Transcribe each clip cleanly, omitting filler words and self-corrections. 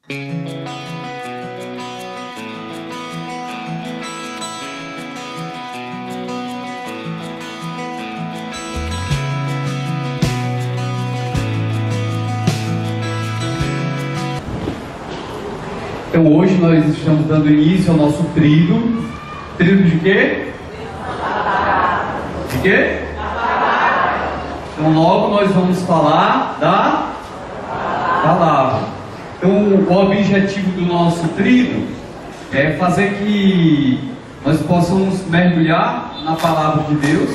Então hoje nós estamos dando início ao nosso tríduo. Tríduo de quê? De quê? Então logo nós vamos falar da palavra. Então o objetivo do nosso tríduo é fazer que nós possamos mergulhar na palavra de Deus,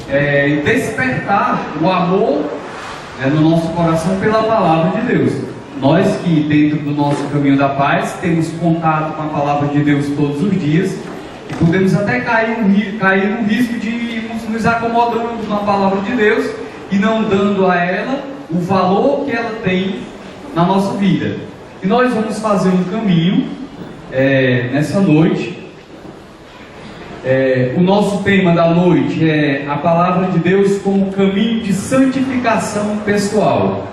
e despertar o amor no nosso coração pela palavra de Deus. Nós que dentro do nosso caminho da paz temos contato com a palavra de Deus todos os dias e podemos até cair no risco de irmos nos acomodando na palavra de Deus e não dando a ela o valor que ela tem na nossa vida. E nós vamos fazer um caminho nessa noite. O nosso tema da noite é a palavra de Deus como caminho de santificação pessoal.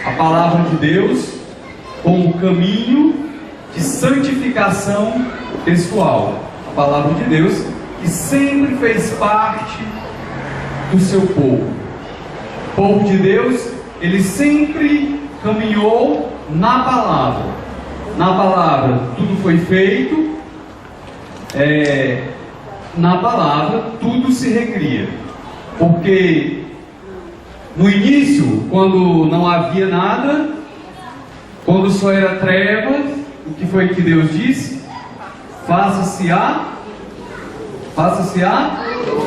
A palavra de Deus como caminho de santificação pessoal. A palavra de Deus que sempre fez parte do seu povo. O povo de Deus, ele sempre caminhou na palavra. Na palavra tudo foi feito. Na palavra tudo se recria. Porque no início, quando não havia nada, quando só era trevas, o que foi que Deus disse? Faça-se a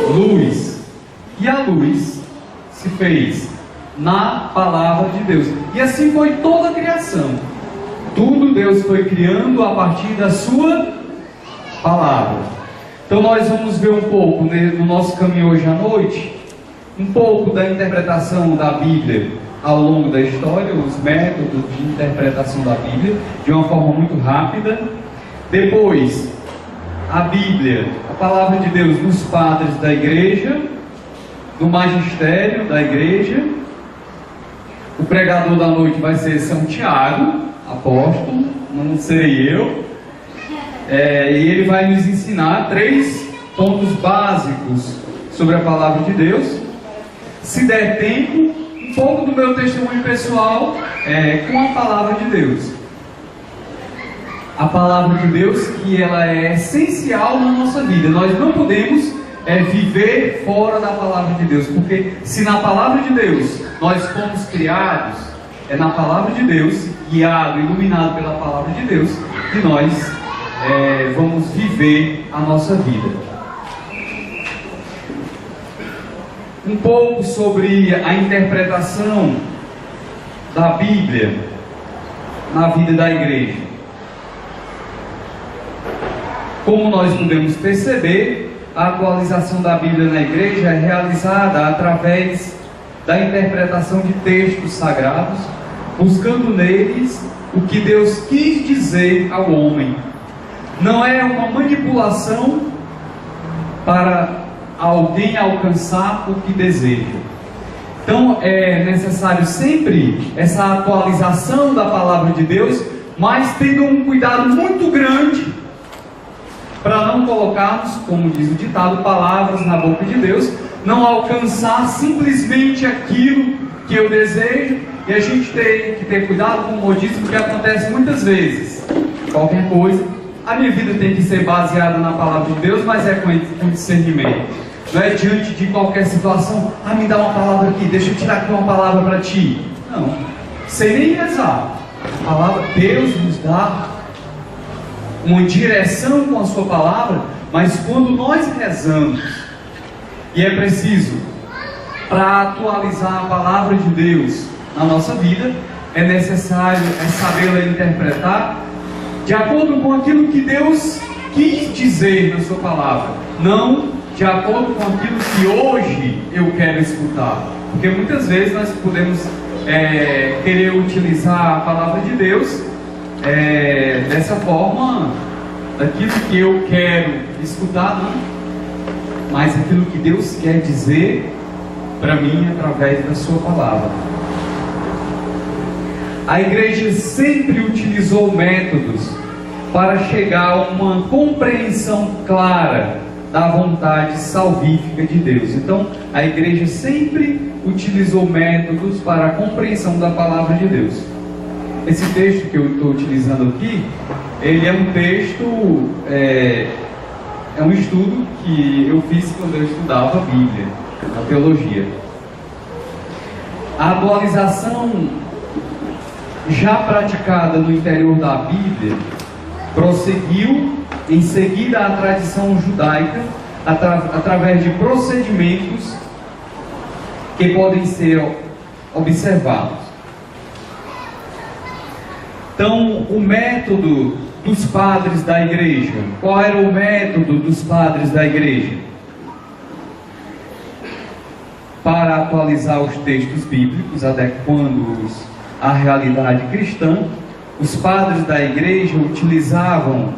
luz. E a luz se fez na palavra de Deus. E assim foi toda a criação. Tudo Deus foi criando a partir da sua palavra. Então nós vamos ver um pouco no nosso caminho hoje à noite, um pouco da interpretação da Bíblia ao longo da história, os métodos de interpretação da Bíblia, de uma forma muito rápida. Depois, a Bíblia, a palavra de Deus nos padres da igreja, no magistério da igreja. O pregador da noite vai ser São Tiago, apóstolo, não serei eu. E ele vai nos ensinar 3 pontos básicos sobre a palavra de Deus. Se der tempo, um pouco do meu testemunho pessoal com a palavra de Deus. A palavra de Deus que ela é essencial na nossa vida. Nós não podemos viver fora da palavra de Deus, porque se na palavra de Deus nós fomos criados, é na palavra de Deus, guiado, iluminado pela palavra de Deus, que nós vamos viver a nossa vida. Um pouco sobre a interpretação da Bíblia na vida da igreja. Como nós podemos perceber, a atualização da Bíblia na igreja é realizada através da interpretação de textos sagrados, buscando neles o que Deus quis dizer ao homem. Não é uma manipulação para alguém alcançar o que deseja. Então é necessário sempre essa atualização da palavra de Deus, mas tendo um cuidado muito grande para não colocarmos, como diz o ditado, palavras na boca de Deus, não alcançar simplesmente aquilo que eu desejo, e a gente tem que ter cuidado com o modismo que acontece muitas vezes. Qualquer coisa, a minha vida tem que ser baseada na palavra de Deus, mas com discernimento. Não é diante de qualquer situação, me dá uma palavra aqui, deixa eu tirar aqui uma palavra para ti. Não, sem nem rezar. A palavra, Deus nos dá uma direção com a sua palavra, mas quando nós rezamos, e é preciso, para atualizar a palavra de Deus na nossa vida, é necessário sabê-la interpretar de acordo com aquilo que Deus quis dizer na sua palavra, não de acordo com aquilo que hoje eu quero escutar. Porque muitas vezes nós podemos querer utilizar a palavra de Deus dessa forma, daquilo que eu quero escutar, não, mas aquilo que Deus quer dizer para mim através da sua palavra. A igreja sempre utilizou métodos para chegar a uma compreensão clara da vontade salvífica de Deus. Então, a igreja sempre utilizou métodos para a compreensão da palavra de Deus. Esse texto que eu estou utilizando aqui, ele é um texto, é um estudo que eu fiz quando eu estudava a Bíblia, a teologia. A atualização já praticada no interior da Bíblia prosseguiu em seguida à tradição judaica através de procedimentos que podem ser observados. Então, o método dos padres da igreja. Qual era o método dos padres da igreja? Para atualizar os textos bíblicos, adequando-os à realidade cristã, os padres da igreja utilizavam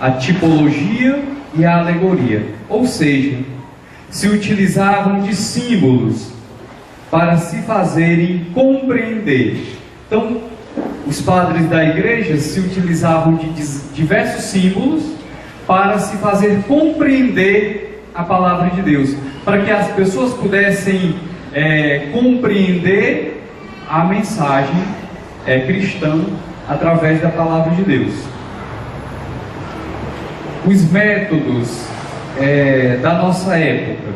a tipologia e a alegoria, ou seja, se utilizavam de símbolos para se fazerem compreender. Então, os padres da igreja se utilizavam de diversos símbolos para se fazer compreender a palavra de Deus, para que as pessoas pudessem compreender a mensagem cristã através da palavra de Deus. Os métodos da nossa época,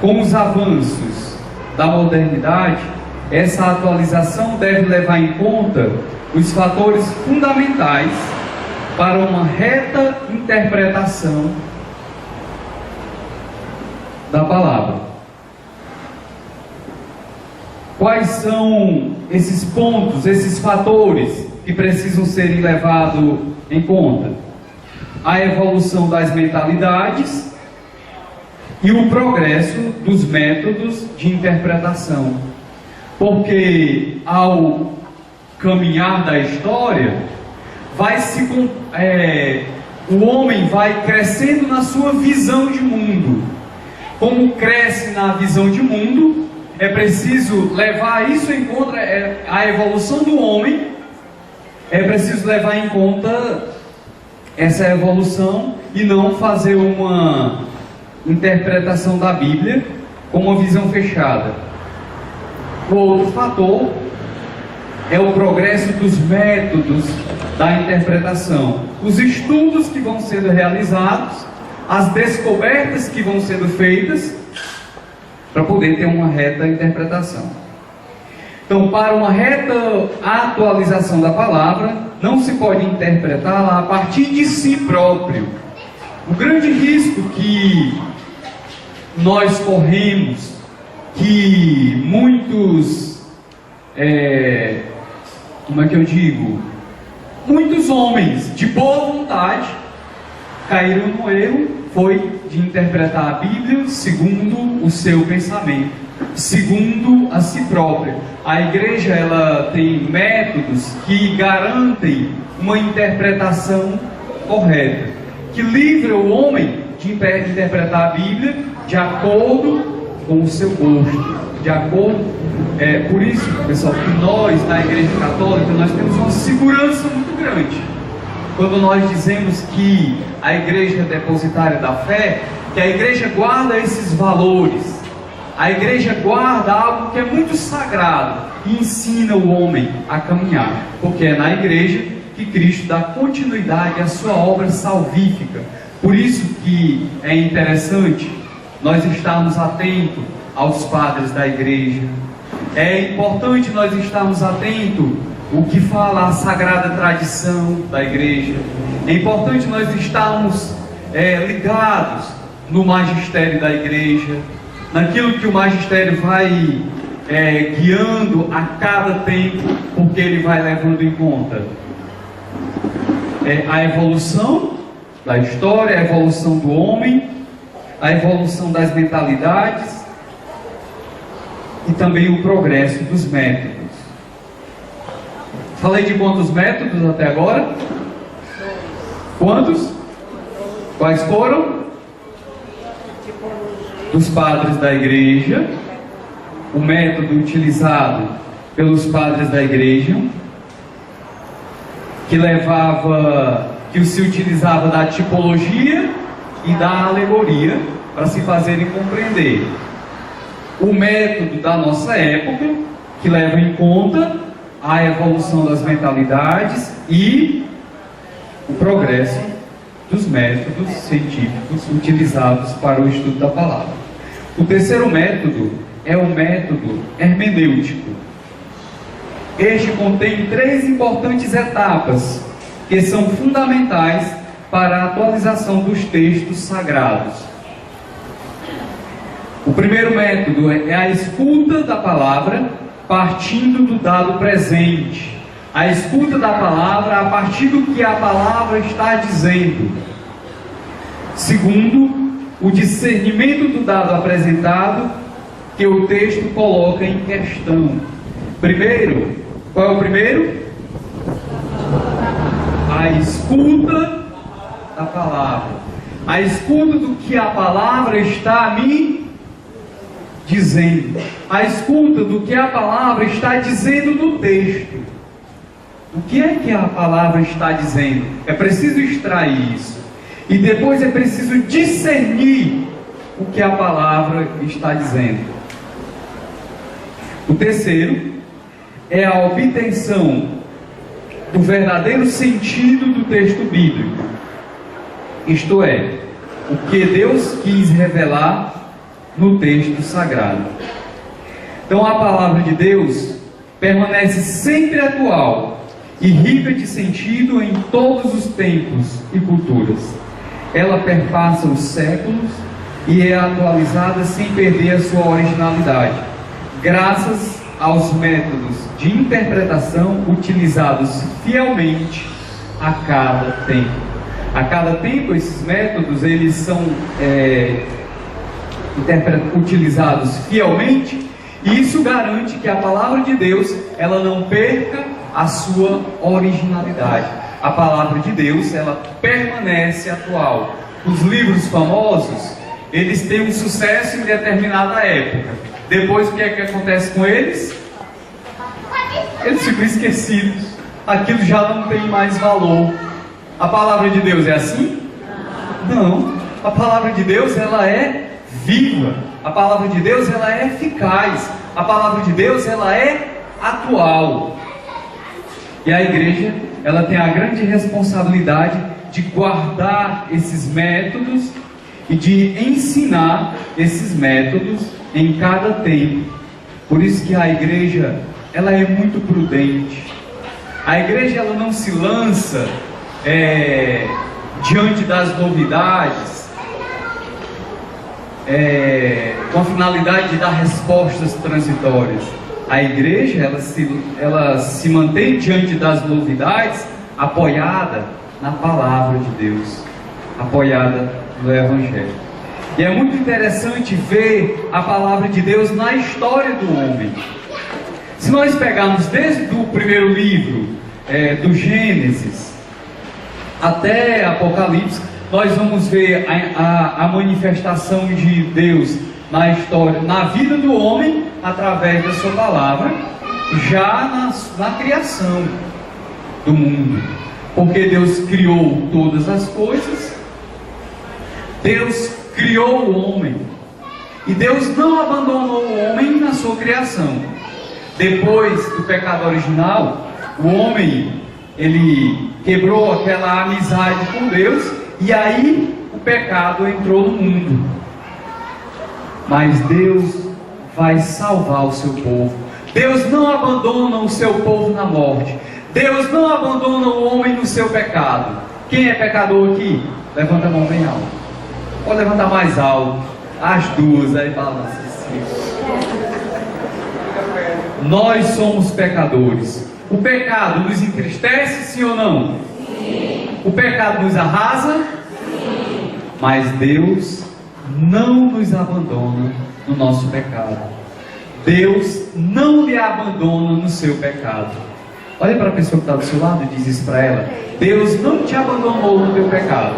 com os avanços da modernidade, essa atualização deve levar em conta os fatores fundamentais para uma reta interpretação da palavra. Quais são esses pontos, esses fatores que precisam ser levados em conta? A evolução das mentalidades e o progresso dos métodos de interpretação. Porque ao caminhar da história, o homem vai crescendo na sua visão de mundo. Como cresce na visão de mundo, é preciso levar isso em conta, a evolução do homem, é preciso levar em conta essa evolução e não fazer uma interpretação da Bíblia com uma visão fechada. O outro fator é o progresso dos métodos da interpretação, os estudos que vão sendo realizados, as descobertas que vão sendo feitas para poder ter uma reta interpretação. Então, para uma reta atualização da palavra, não se pode interpretá-la a partir de si próprio. O grande risco que nós corremos, que muitos, muitos homens de boa vontade caíram no erro, foi de interpretar a Bíblia segundo o seu pensamento, segundo a si própria. A igreja, ela tem métodos que garantem uma interpretação correta, que livra o homem de interpretar a Bíblia de acordo com o seu gosto, de acordo. Por isso, pessoal, que nós na Igreja Católica nós temos uma segurança muito grande quando nós dizemos que a igreja é depositária da fé, que a igreja guarda esses valores, a igreja guarda algo que é muito sagrado e ensina o homem a caminhar, porque é na igreja que Cristo dá continuidade à sua obra salvífica. Por isso que é interessante nós estarmos atentos aos padres da igreja. É importante nós estarmos atentos o que fala a sagrada tradição da igreja. É importante nós estarmos ligados no magistério da igreja, naquilo que o magistério vai guiando a cada tempo, porque ele vai levando em conta a evolução da história, a evolução do homem, a evolução das mentalidades e também o progresso dos métodos. Falei de quantos métodos até agora? Quantos? Quais foram? Dos padres da igreja. O método utilizado pelos padres da igreja, que se utilizava da tipologia e da alegoria para se fazerem compreender o método da nossa época, que leva em conta a evolução das mentalidades e o progresso dos métodos científicos utilizados para o estudo da palavra. O terceiro método é o método hermenêutico. Este contém 3 importantes etapas que são fundamentais para a atualização dos textos sagrados. O primeiro método é a escuta da palavra partindo do dado presente. A escuta da palavra a partir do que a palavra está dizendo. Segundo, o discernimento do dado apresentado que o texto coloca em questão. Primeiro, qual é o primeiro? A escuta da palavra. A escuta do que a palavra está me dizendo. A escuta do que a palavra está dizendo no texto. O que é que a palavra está dizendo? É preciso extrair isso. E depois é preciso discernir o que a palavra está dizendo. O terceiro é a obtenção do verdadeiro sentido do texto bíblico. Isto é, o que Deus quis revelar no texto sagrado. Então a palavra de Deus permanece sempre atual e rica de sentido em todos os tempos e culturas. Ela perpassa os séculos e é atualizada sem perder a sua originalidade, graças aos métodos de interpretação utilizados fielmente a cada tempo. A cada tempo esses métodos eles são utilizados fielmente, e isso garante que a palavra de Deus ela não perca a sua originalidade. A palavra de Deus ela permanece atual. Os livros famosos eles têm um sucesso em determinada época. Depois o que é que acontece com eles? Eles ficam esquecidos. Aquilo já não tem mais valor. A palavra de Deus é assim? Não. A palavra de Deus ela é viva. A palavra de Deus ela é eficaz. A palavra de Deus ela é atual. E a igreja ela tem a grande responsabilidade de guardar esses métodos e de ensinar esses métodos em cada tempo. Por isso que a igreja ela é muito prudente. A igreja ela não se lança diante das novidades com a finalidade de dar respostas transitórias. A igreja ela se mantém diante das novidades apoiada na palavra de Deus, apoiada no Evangelho. E é muito interessante ver a palavra de Deus na história do homem. Se nós pegarmos desde o primeiro livro do Gênesis até Apocalipse, nós vamos ver a manifestação de Deus na história, na vida do homem, através da sua palavra, já na criação do mundo. Porque Deus criou todas as coisas, Deus criou o homem, e Deus não abandonou o homem na sua criação. Depois do pecado original, o homem ele quebrou aquela amizade com Deus, e aí o pecado entrou no mundo. Mas Deus vai salvar o seu povo. Deus não abandona o seu povo na morte. Deus não abandona o homem no seu pecado. Quem é pecador aqui? Levanta a mão bem alto. Pode levantar mais alto. As duas, aí balança assim. Nós somos pecadores. O pecado nos entristece, sim ou não? Sim. O pecado nos arrasa? Sim. Mas Deus não nos abandona no nosso pecado. Deus não lhe abandona no seu pecado. Olha para a pessoa que está do seu lado e diz isso para ela: Deus não te abandonou no teu pecado.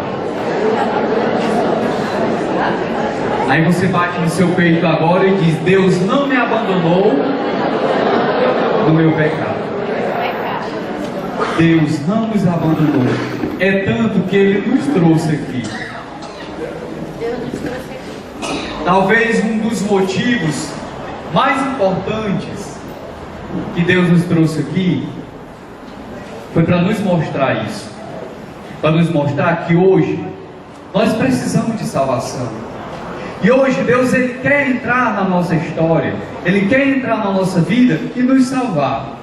Aí você bate no seu peito agora e diz: Deus não me abandonou no meu pecado. Deus não nos abandonou. É tanto que Ele nos trouxe aqui. Talvez um dos motivos mais importantes que Deus nos trouxe aqui foi para nos mostrar isso. Para nos mostrar que hoje nós precisamos de salvação. E hoje Deus, Ele quer entrar na nossa história. Ele quer entrar na nossa vida e nos salvar.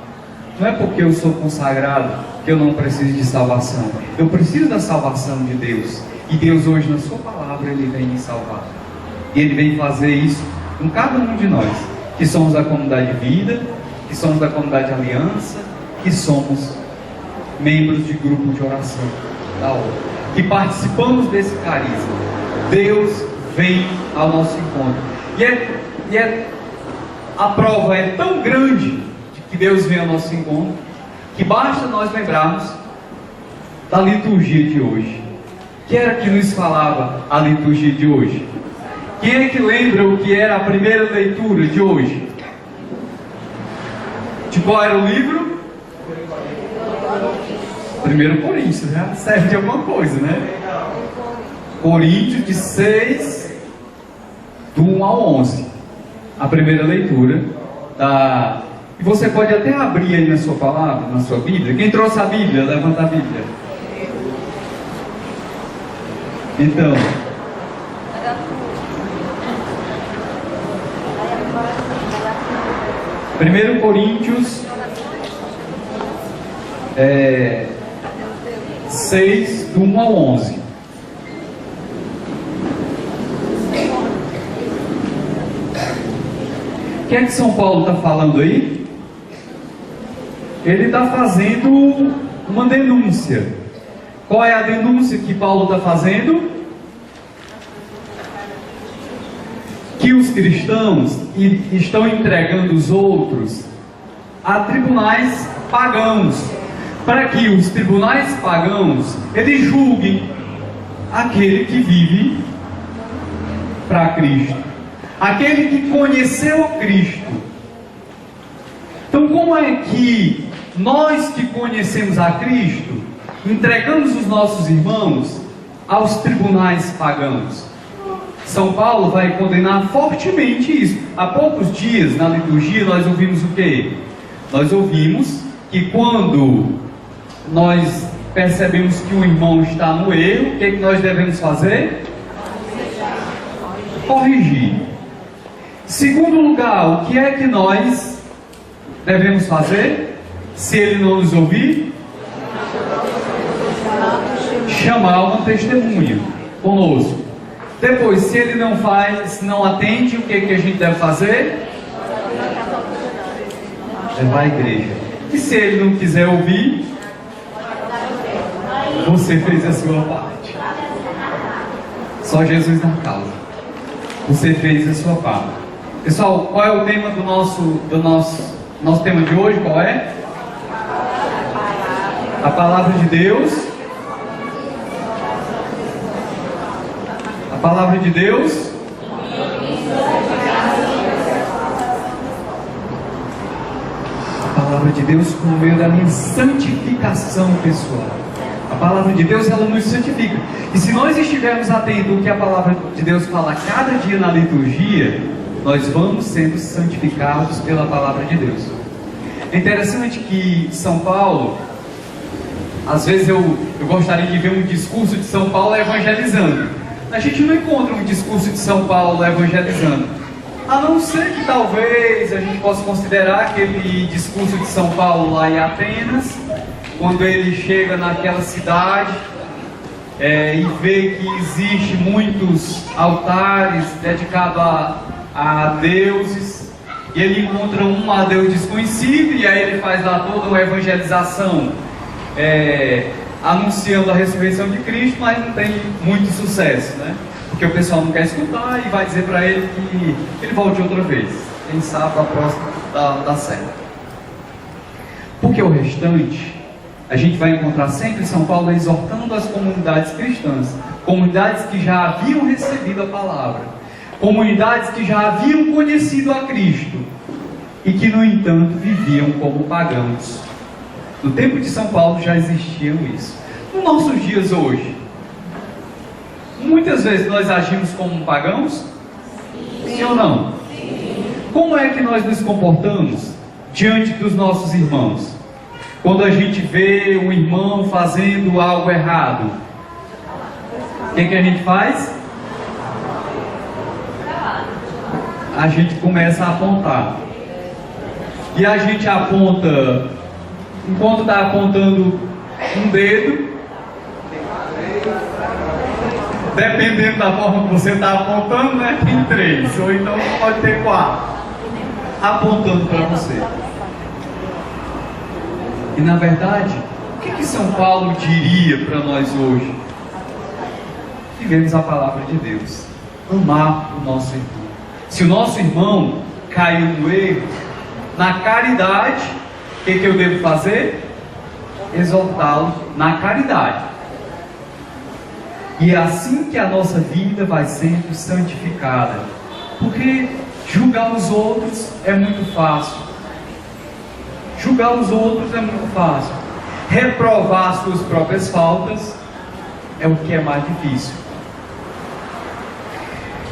Não é porque eu sou consagrado que eu não preciso de salvação. Eu preciso da salvação de Deus. E Deus hoje, na sua palavra, Ele vem me salvar. E Ele vem fazer isso com cada um de nós, que somos da comunidade Vida, que somos da comunidade Aliança, que somos membros de grupo de oração da obra, que participamos desse carisma. Deus vem ao nosso encontro. E a prova é tão grande de que Deus vem ao nosso encontro, que basta nós lembrarmos da liturgia de hoje. Que era que nos falava a liturgia de hoje? Quem é que lembra o que era a primeira leitura de hoje? De qual era o livro? 1 Coríntios, né? Serve de alguma coisa, né? Coríntios de 6, do 1 ao 11. A primeira leitura da... E você pode até abrir aí na sua palavra, na sua Bíblia. Quem trouxe a Bíblia, levanta a Bíblia. Então... 1 Coríntios 6, do 1 ao 11. O que é que São Paulo está falando aí? Ele está fazendo uma denúncia. Qual é a denúncia que Paulo está fazendo? Que os cristãos estão entregando os outros a tribunais pagãos, para que os tribunais pagãos eles julguem aquele que vive para Cristo, aquele que conheceu Cristo. Então, como é que nós que conhecemos a Cristo entregamos os nossos irmãos aos tribunais pagãos? São Paulo vai condenar fortemente isso. Há poucos dias na liturgia nós ouvimos o quê? Nós ouvimos que quando nós percebemos que um irmão está no erro, o que é que nós devemos fazer? Corrigir. Segundo lugar, o que é que nós devemos fazer? Se ele não nos ouvir, chamar uma testemunha conosco. Depois, se ele não faz, se não atende, o que a gente deve fazer? Levar à igreja. E se ele não quiser ouvir, você fez a sua parte. Só Jesus na causa. Você fez a sua parte. Pessoal, qual é o tema do nosso tema de hoje? Qual é? A palavra de Deus. A palavra de Deus. A palavra de Deus por meio da minha santificação pessoal. A palavra de Deus, ela nos santifica. E se nós estivermos atentos ao que a palavra de Deus fala cada dia na liturgia, nós vamos sendo santificados pela palavra de Deus. É interessante que São Paulo, às vezes eu gostaria de ver um discurso de São Paulo evangelizando. A gente não encontra um discurso de São Paulo evangelizando, a não ser que talvez a gente possa considerar aquele discurso de São Paulo lá em Atenas, quando ele chega naquela cidade e vê que existe muitos altares dedicados a deuses, e ele encontra um a Deus desconhecido, e aí ele faz lá toda uma evangelização anunciando a ressurreição de Cristo, mas não tem muito sucesso, né? Porque o pessoal não quer escutar e vai dizer para ele que ele volte outra vez. Quem sabe a próxima dá certo. Porque o restante, a gente vai encontrar sempre São Paulo exortando as comunidades cristãs, comunidades que já haviam recebido a palavra, comunidades que já haviam conhecido a Cristo, e que, no entanto, viviam como pagãos. No tempo de São Paulo já existiam isso. Nos nossos dias hoje, muitas vezes nós agimos como pagãos? Sim ou não? Como é que nós nos comportamos diante dos nossos irmãos? Quando a gente vê um irmão fazendo algo errado, o que a gente faz? A gente começa a apontar. E a gente aponta, enquanto está apontando um dedo, dependendo da forma que você está apontando, né, tem 3, ou então pode ter 4, apontando para você. E na verdade, o que São Paulo diria para nós hoje? Vivemos a palavra de Deus, amar o nosso irmão. Se o nosso irmão caiu no erro, na caridade, o que eu devo fazer? Exortá-lo na caridade. E é assim que a nossa vida vai sendo santificada. Porque julgar os outros é muito fácil. Julgar os outros é muito fácil. Reprovar as suas próprias faltas é o que é mais difícil.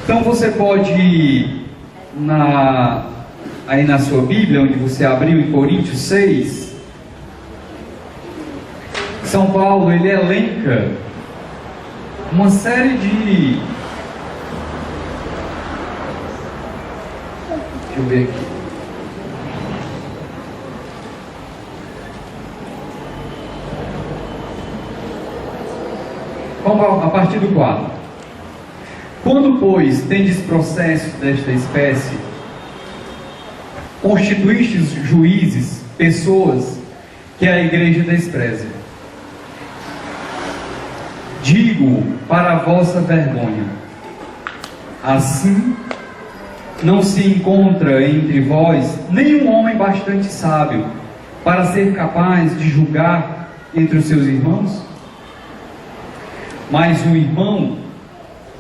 Então você pode ir aí na sua Bíblia, onde você abriu em Coríntios 6, São Paulo, ele elenca uma série de... Deixa eu ver aqui. Vamos a partir do 4. Quando, pois, tendes processo desta espécie, constituístes juízes, pessoas que a igreja despreza. Digo para a vossa vergonha. Assim, não se encontra entre vós nenhum homem bastante sábio para ser capaz de julgar entre os seus irmãos? Mas o irmão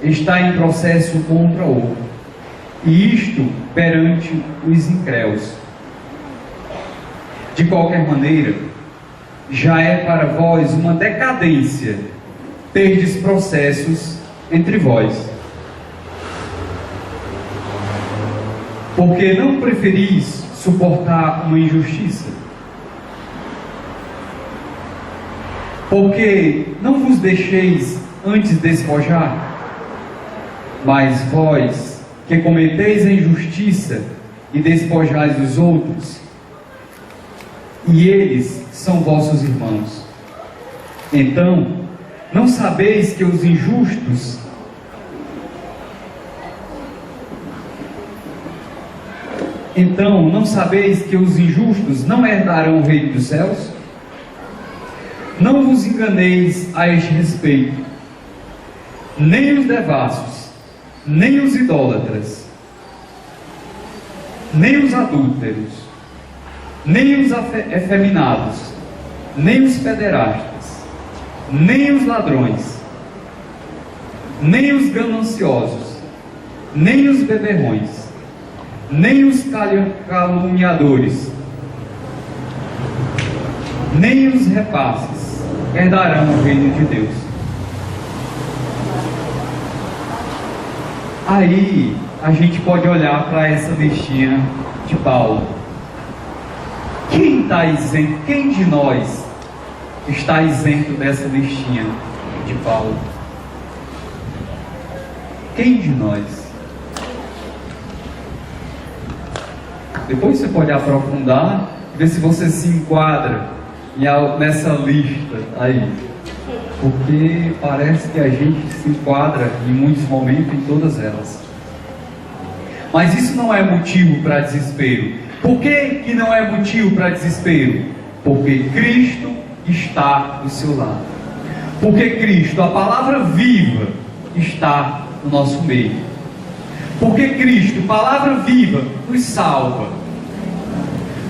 está em processo contra outro, e isto perante os incréus. De qualquer maneira, já é para vós uma decadência terdes processos entre vós. Porque não preferis suportar uma injustiça? Porque não vos deixeis antes despojar? Mas vós, que cometeis a injustiça e despojais os outros, e eles são vossos irmãos. Então, não sabeis que os injustos não herdarão o reino dos céus? Não vos enganeis a este respeito, nem os devassos, nem os idólatras, nem os adúlteros, nem os efeminados, nem os pederastas, nem os ladrões, nem os gananciosos, nem os beberrões, nem os caluniadores, nem os rapazes herdarão o reino de Deus. Aí a gente pode olhar para essa listinha de Paulo. Quem está isento? Quem de nós está isento dessa listinha de Paulo? Quem de nós? Depois você pode aprofundar, ver se você se enquadra nessa lista aí. Porque parece que a gente se enquadra em muitos momentos em todas elas. Mas isso não é motivo para desespero. Por que não é motivo para desespero? Porque Cristo está do seu lado. Porque Cristo, a palavra viva, está no nosso meio. Porque Cristo, palavra viva, nos salva.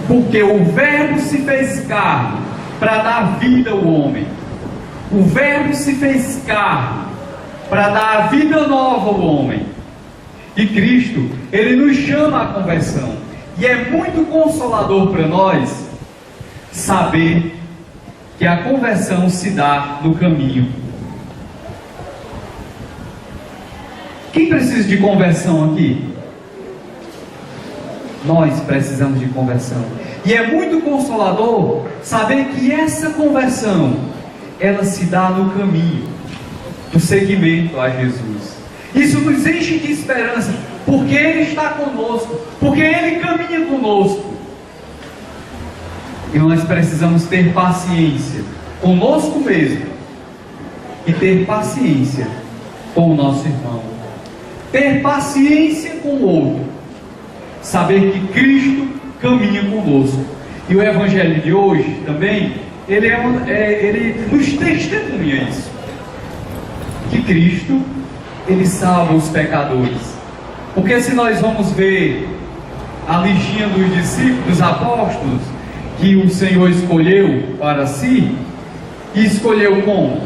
Porque o Verbo se fez carne para dar vida ao homem. O Verbo se fez carne para dar a vida nova ao homem. E Cristo, Ele nos chama à conversão. E é muito consolador para nós saber que a conversão se dá no caminho. Quem precisa de conversão aqui? Nós precisamos de conversão. E é muito consolador saber que essa conversão, ela se dá no caminho do seguimento a Jesus. Isso nos enche de esperança, porque Ele está conosco, porque Ele caminha conosco. E nós precisamos ter paciência conosco mesmo e ter paciência com o nosso irmão. Ter paciência com o outro. Saber que Cristo caminha conosco. E o Evangelho de hoje também, ele nos testemunha isso. Que Cristo, Ele salva os pecadores. Porque se nós vamos ver a listinha dos discípulos, dos apóstolos, que o Senhor escolheu para si, e escolheu como?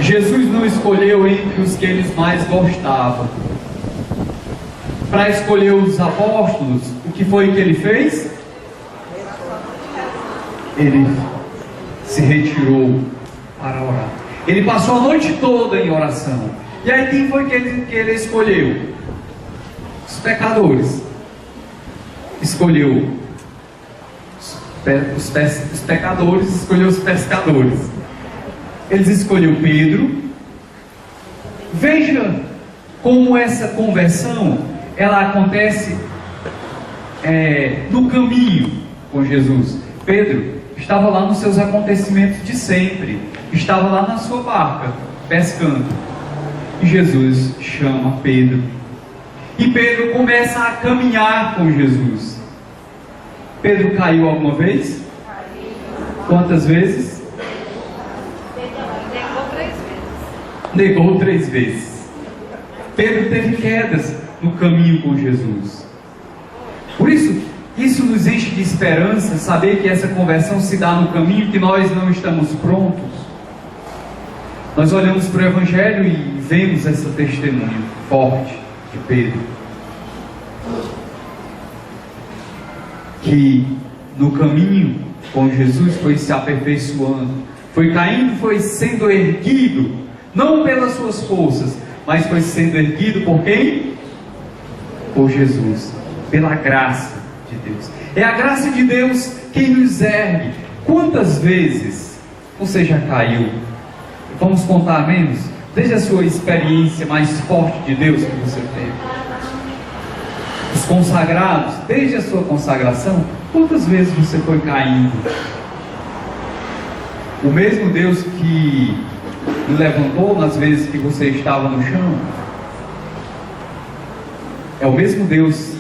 Jesus não escolheu entre os que eles mais gostavam. Para escolher os apóstolos, o que foi que Ele fez? Ele se retirou para orar. Ele passou a noite toda em oração. E aí quem foi que ele escolheu? Os pecadores. Escolheu os pecadores, escolheu os pescadores. Eles escolheu Pedro. Veja como essa conversão ela acontece no caminho com Jesus. Pedro estava lá nos seus acontecimentos de sempre, estava lá na sua barca pescando, e Jesus chama Pedro, e Pedro começa a caminhar com Jesus. Pedro caiu alguma vez? Quantas vezes? Negou 3 vezes. Pedro teve quedas no caminho com Jesus. Por isso nos enche de esperança saber que essa conversão se dá no caminho, que nós não estamos prontos. Nós olhamos para o Evangelho e vemos essa testemunha forte de Pedro, que no caminho com Jesus foi se aperfeiçoando, foi caindo, foi sendo erguido, não pelas suas forças, mas foi sendo erguido por quem? Por Jesus, pela graça de Deus. É a graça de Deus quem nos ergue. Quantas vezes você já caiu? Vamos contar menos? Desde a sua experiência mais forte de Deus que você teve. Os consagrados, desde a sua consagração, quantas vezes você foi caindo? O mesmo Deus que me levantou nas vezes que você estava no chão, é o mesmo Deus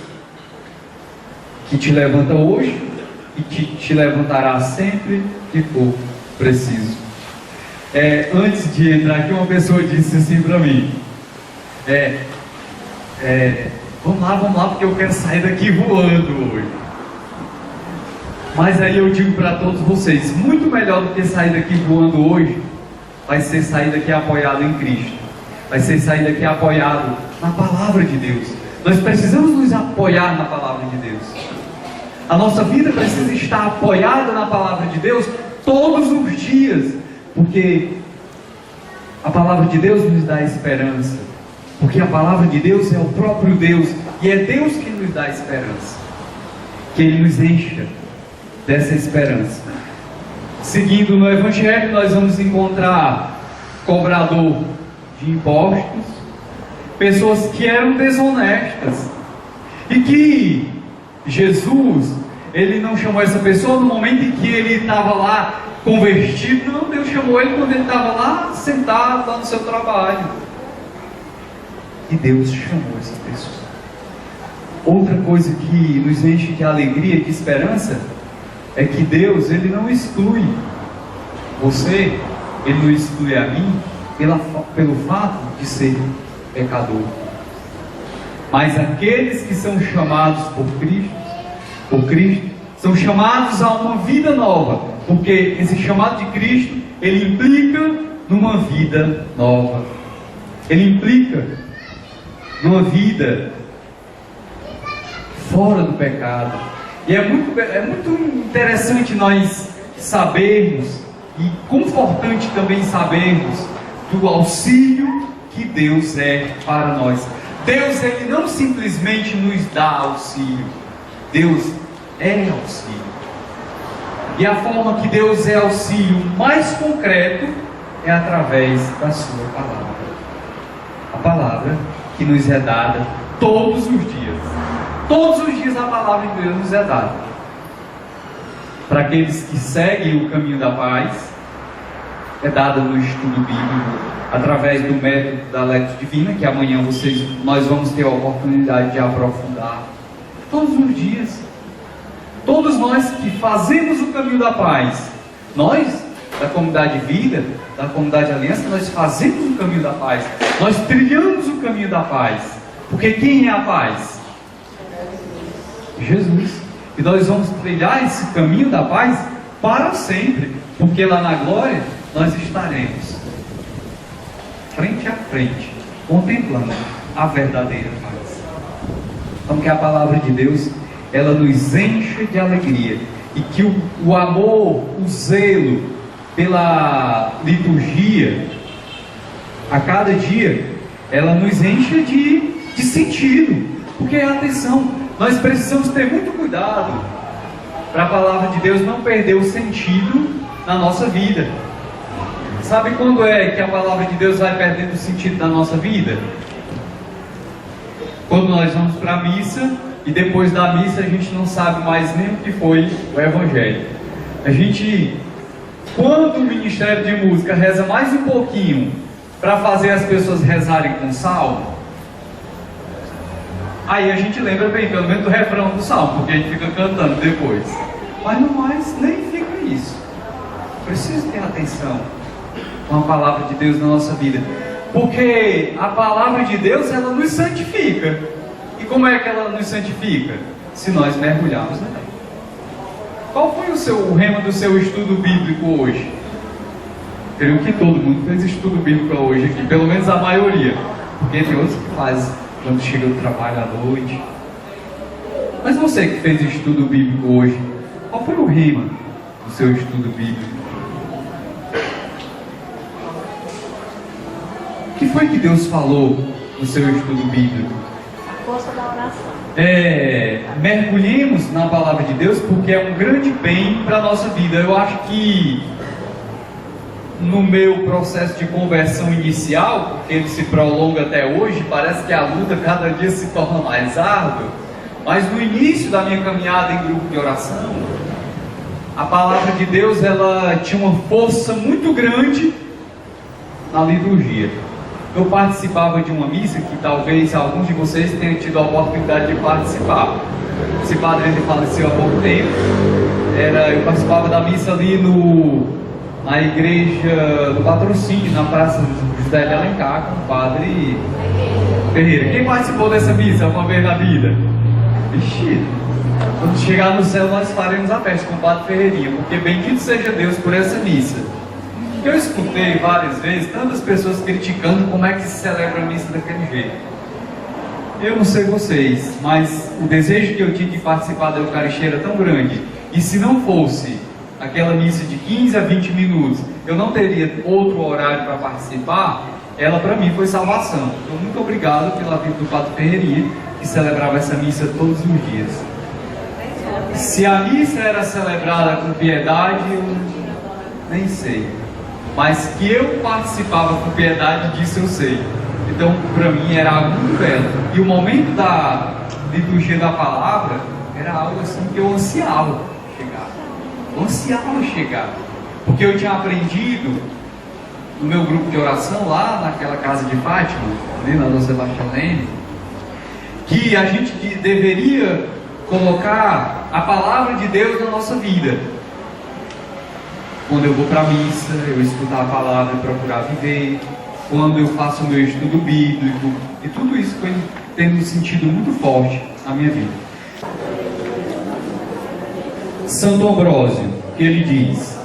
que te levanta hoje e que te levantará sempre que for preciso. Antes de entrar aqui, uma pessoa disse assim para mim: vamos lá, porque eu quero sair daqui voando hoje. Mas aí eu digo para todos vocês: muito melhor do que sair daqui voando hoje, vai ser sair daqui apoiado em Cristo, vai ser sair daqui apoiado na palavra de Deus. Nós precisamos nos apoiar na palavra de Deus. A nossa vida precisa estar apoiada na palavra de Deus todos os dias, porque a palavra de Deus nos dá esperança, porque a palavra de Deus é o próprio Deus, e é Deus que nos dá esperança, que Ele nos encha dessa esperança. Seguindo no Evangelho, nós vamos encontrar cobrador de impostos, pessoas que eram desonestas, e que Jesus, Ele não chamou essa pessoa no momento em que ele estava lá convertido. Não, Deus chamou ele quando ele estava lá sentado, lá no seu trabalho. E Deus chamou essa pessoa. Outra coisa que nos enche de alegria e de esperança é que Deus, Ele não exclui você, Ele não exclui a mim pelo fato de ser pecador. Mas aqueles que são chamados por Cristo, são chamados a uma vida nova, porque esse chamado de Cristo, ele implica numa vida nova, ele implica numa vida fora do pecado. E é muito interessante nós sabermos, e confortante também sabermos, do auxílio que Deus é para nós. Deus, Ele não simplesmente nos dá auxílio, Deus é auxílio. E a forma que Deus é auxílio mais concreto é através da sua palavra. A palavra que nos é dada todos os dias. Todos os dias a palavra de Deus nos é dada. Para aqueles que seguem o caminho da paz, é dada no estudo bíblico, através do método da Lectio Divina, que amanhã nós vamos ter a oportunidade de aprofundar. Todos os dias. Todos nós que fazemos o caminho da paz, nós, da comunidade Vida, da comunidade Aliança, nós fazemos o caminho da paz. Nós trilhamos o caminho da paz. Porque quem é a paz? Jesus. E nós vamos trilhar esse caminho da paz para sempre. Porque lá na glória nós estaremos frente a frente, contemplando a verdadeira paz. Então que a palavra de Deus, ela nos encha de alegria. E que o amor, o zelo pela liturgia, a cada dia, ela nos enche de sentido. Porque, atenção, nós precisamos ter muito cuidado para a palavra de Deus não perder o sentido na nossa vida. Sabe quando é que a palavra de Deus vai perdendo o sentido na nossa vida? Quando nós vamos para a missa e depois da missa a gente não sabe mais nem o que foi o Evangelho. A gente, quando o Ministério de Música reza mais um pouquinho para fazer as pessoas rezarem com salmo, aí a gente lembra bem, pelo menos do refrão do salmo, porque a gente fica cantando depois. Mas não mais, nem fica isso. Preciso ter atenção com a palavra de Deus na nossa vida, porque a palavra de Deus, ela nos santifica. E como é que ela nos santifica? Se nós mergulharmos nela. Qual foi o rema do seu estudo bíblico hoje? Creio que todo mundo fez estudo bíblico hoje aqui, pelo menos a maioria, porque tem outros que fazem quando chega do trabalho à noite. Mas você que fez estudo bíblico hoje, qual foi o rema do seu estudo bíblico? O que foi que Deus falou no seu estudo bíblico? A força da oração. Mergulhemos na palavra de Deus, porque é um grande bem para a nossa vida. Eu acho que no meu processo de conversão inicial, porque ele se prolonga até hoje, parece que a luta cada dia se torna mais árdua, mas no início da minha caminhada em grupo de oração, a palavra de Deus, ela tinha uma força muito grande na liturgia. Eu participava de uma missa que talvez alguns de vocês tenham tido a oportunidade de participar. Esse padre, ele faleceu há pouco tempo. Eu participava da missa ali na igreja do Patrocínio, na Praça José de Alencar, com o padre Ferreira. Quem participou dessa missa alguma vez na vida? Vixe, quando chegar no céu nós faremos a festa com o padre Ferreirinha, porque bendito seja Deus por essa missa. Eu escutei várias vezes tantas pessoas criticando como é que se celebra a missa daquele jeito. Eu não sei vocês, mas o desejo que eu tinha de participar da Eucaristia era tão grande. E se não fosse aquela missa de 15 a 20 minutos, eu não teria outro horário para participar, ela para mim foi salvação. Então, muito obrigado pela vida do padre Ferreirinha, que celebrava essa missa todos os dias. Se a missa era celebrada com piedade, eu nem sei. Mas que eu participava com piedade, disso eu sei. Então, para mim era algo muito belo. E o momento da liturgia da palavra era algo assim que eu ansiava chegar. Eu ansiava chegar. Porque eu tinha aprendido no meu grupo de oração lá naquela casa de Fátima, ali na Dona Sebastião Leme, que a gente deveria colocar a palavra de Deus na nossa vida. Quando eu vou para a missa, eu escutar a palavra e procurar viver. Quando eu faço o meu estudo bíblico. E tudo isso foi tendo um sentido muito forte na minha vida. Santo Ambrósio, ele diz: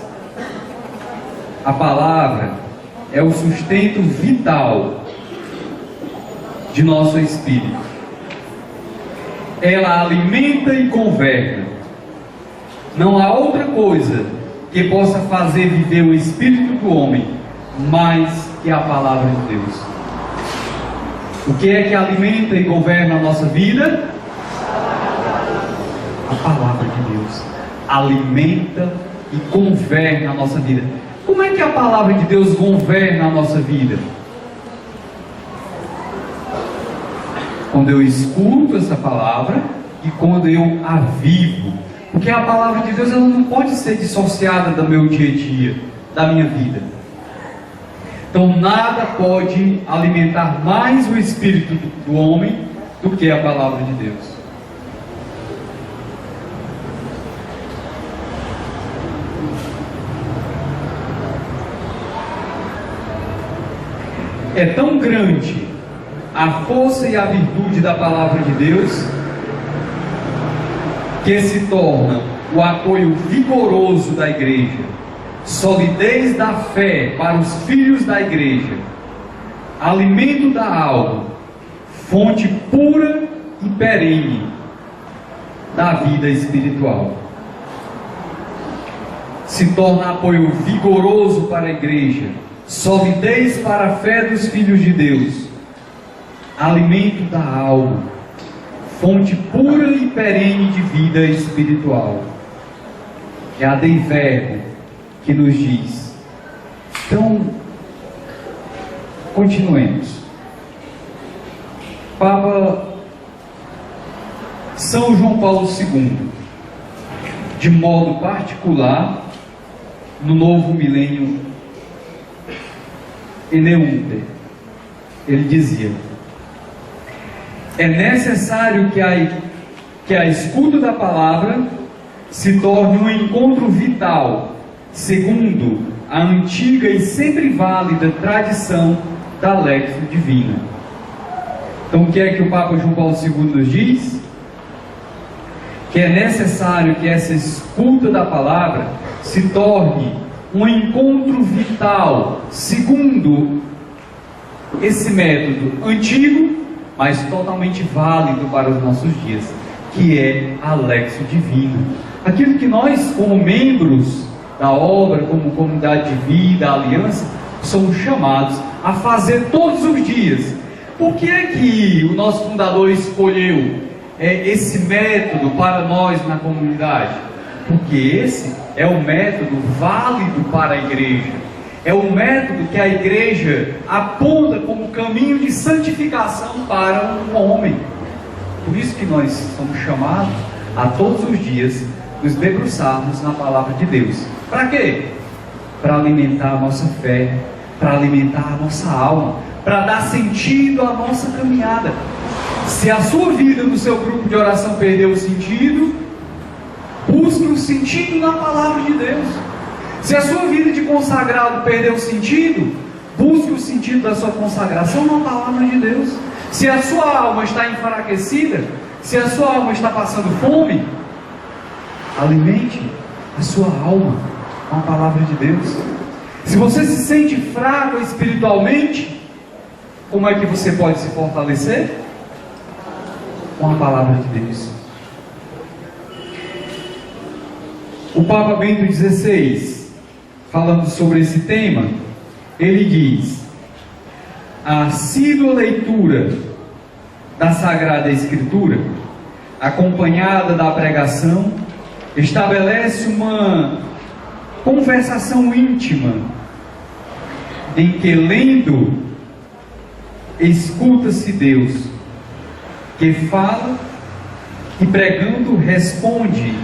a palavra é o sustento vital de nosso espírito. ela alimenta e governa. Não há outra coisa que possa fazer viver o espírito do homem mais que a palavra de Deus. O que é que alimenta e governa a nossa vida? A palavra de Deus alimenta e governa a nossa vida. Como é que a palavra de Deus governa a nossa vida? Quando eu escuto essa palavra e quando eu a vivo. Porque a palavra de Deus, ela não pode ser dissociada do meu dia a dia, da minha vida. Então nada pode alimentar mais o espírito do homem do que a palavra de Deus. É tão grande a força e a virtude da palavra de Deus que se torna o apoio vigoroso da igreja, solidez da fé para os filhos da igreja, alimento da alma, fonte pura e perene da vida espiritual. Se torna apoio vigoroso para a igreja, solidez para a fé dos filhos de Deus, alimento da alma, fonte pura e perene de vida espiritual. É a Dei Verbo que nos diz. Então, continuemos. Papa São João Paulo II, de modo particular, no novo milênio Eneunte, ele dizia: é necessário que a escuta da palavra se torne um encontro vital, segundo a antiga e sempre válida tradição da Lexio Divina. Então, o que é que o Papa João Paulo II nos diz? Que é necessário que essa escuta da palavra se torne um encontro vital, segundo esse método antigo, mas totalmente válido para os nossos dias, que é a Lexio Divina. Aquilo que nós, como membros da obra, como comunidade de vida, aliança, somos chamados a fazer todos os dias. Por que é que o nosso fundador escolheu esse método para nós na comunidade? Porque esse é o método válido para a igreja. É o método que a igreja aponta como caminho de santificação para o homem. Por isso que nós somos chamados a todos os dias nos debruçarmos na palavra de Deus. Para quê? Para alimentar a nossa fé, para alimentar a nossa alma, para dar sentido à nossa caminhada. Se a sua vida no seu grupo de oração perdeu o sentido, busque o sentido na palavra de Deus. Se a sua vida de consagrado perdeu o sentido, busque o sentido da sua consagração na palavra de Deus. Se a sua alma está enfraquecida, se a sua alma está passando fome, alimente a sua alma com a palavra de Deus. Se você se sente fraco espiritualmente, como é que você pode se fortalecer? Com a palavra de Deus. O Papa Bento XVI, falando sobre esse tema, ele diz: a assídua leitura da Sagrada Escritura, acompanhada da pregação, estabelece uma conversação íntima, em que, lendo, escuta-se Deus, que fala, e pregando responde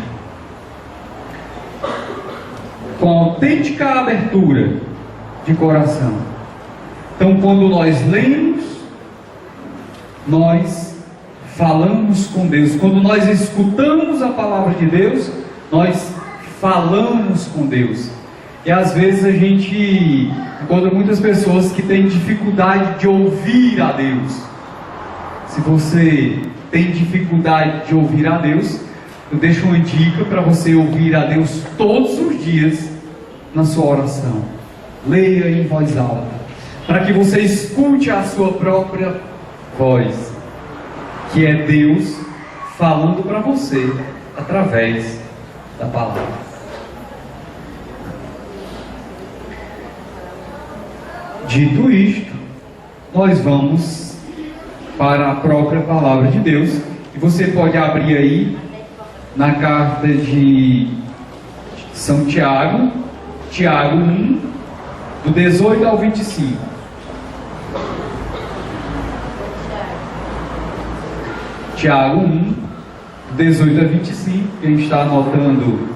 com autêntica abertura de coração. Então, quando nós lemos, nós falamos com Deus. Quando nós escutamos a palavra de Deus, nós falamos com Deus. E às vezes a gente encontra muitas pessoas que têm dificuldade de ouvir a Deus. Se você tem dificuldade de ouvir a Deus, eu deixo uma dica para você ouvir a Deus todos os dias na sua oração. Leia em voz alta, para que você escute a sua própria voz, que é Deus falando para você através da palavra. Dito isto, nós vamos para a própria palavra de Deus, e você pode abrir aí na carta de São Tiago, Tiago 1, do 18 ao 25. Tiago 1, do 18 a 25. Quem está anotando,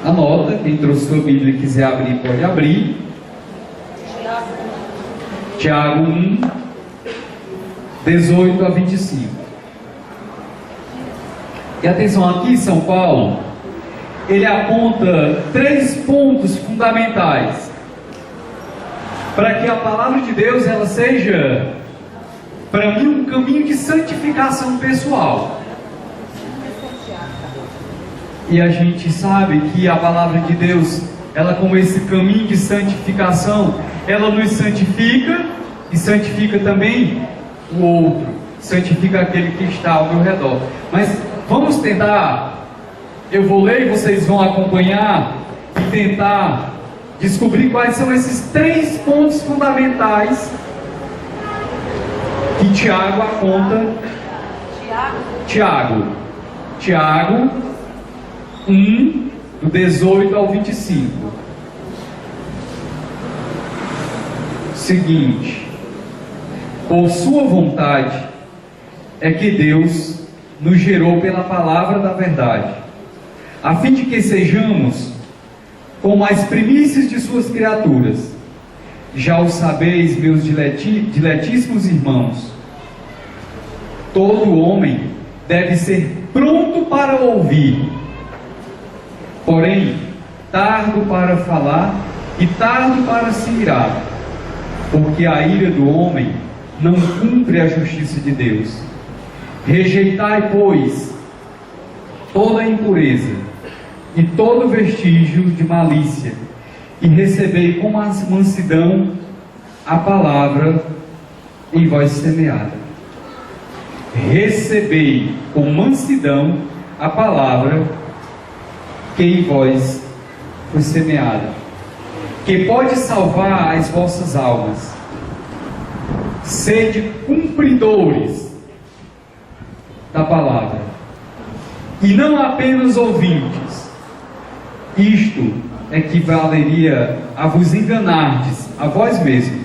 anota. Quem trouxe sua Bíblia e quiser abrir, pode abrir. Tiago 1, 18 a 25. E atenção, aqui São Paulo, ele aponta 3 pontos fundamentais para que a palavra de Deus ela seja, para mim, um caminho de santificação pessoal. E a gente sabe que a palavra de Deus, ela como esse caminho de santificação, ela nos santifica e santifica também o outro, santifica aquele que está ao meu redor. Mas vamos tentar, eu vou ler e vocês vão acompanhar e tentar descobrir quais são esses 3 pontos fundamentais que Tiago aponta. Tiago 1, do 18 ao 25. Seguinte: por sua vontade é que Deus nos gerou pela palavra da verdade, a fim de que sejamos como as primícias de suas criaturas. Já o sabeis, meus diletíssimos irmãos, todo homem deve ser pronto para ouvir, porém tardo para falar e tardo para se irar, porque a ira do homem não cumpre a justiça de Deus. Rejeitai, pois, toda impureza e todo vestígio de malícia, e recebei com mansidão a palavra em vós semeada. Recebei com mansidão a palavra que em vós foi semeada, que pode salvar as vossas almas. Sede cumpridores da palavra, e não apenas ouvintes. Isto equivaleria a vos enganardes a vós mesmos.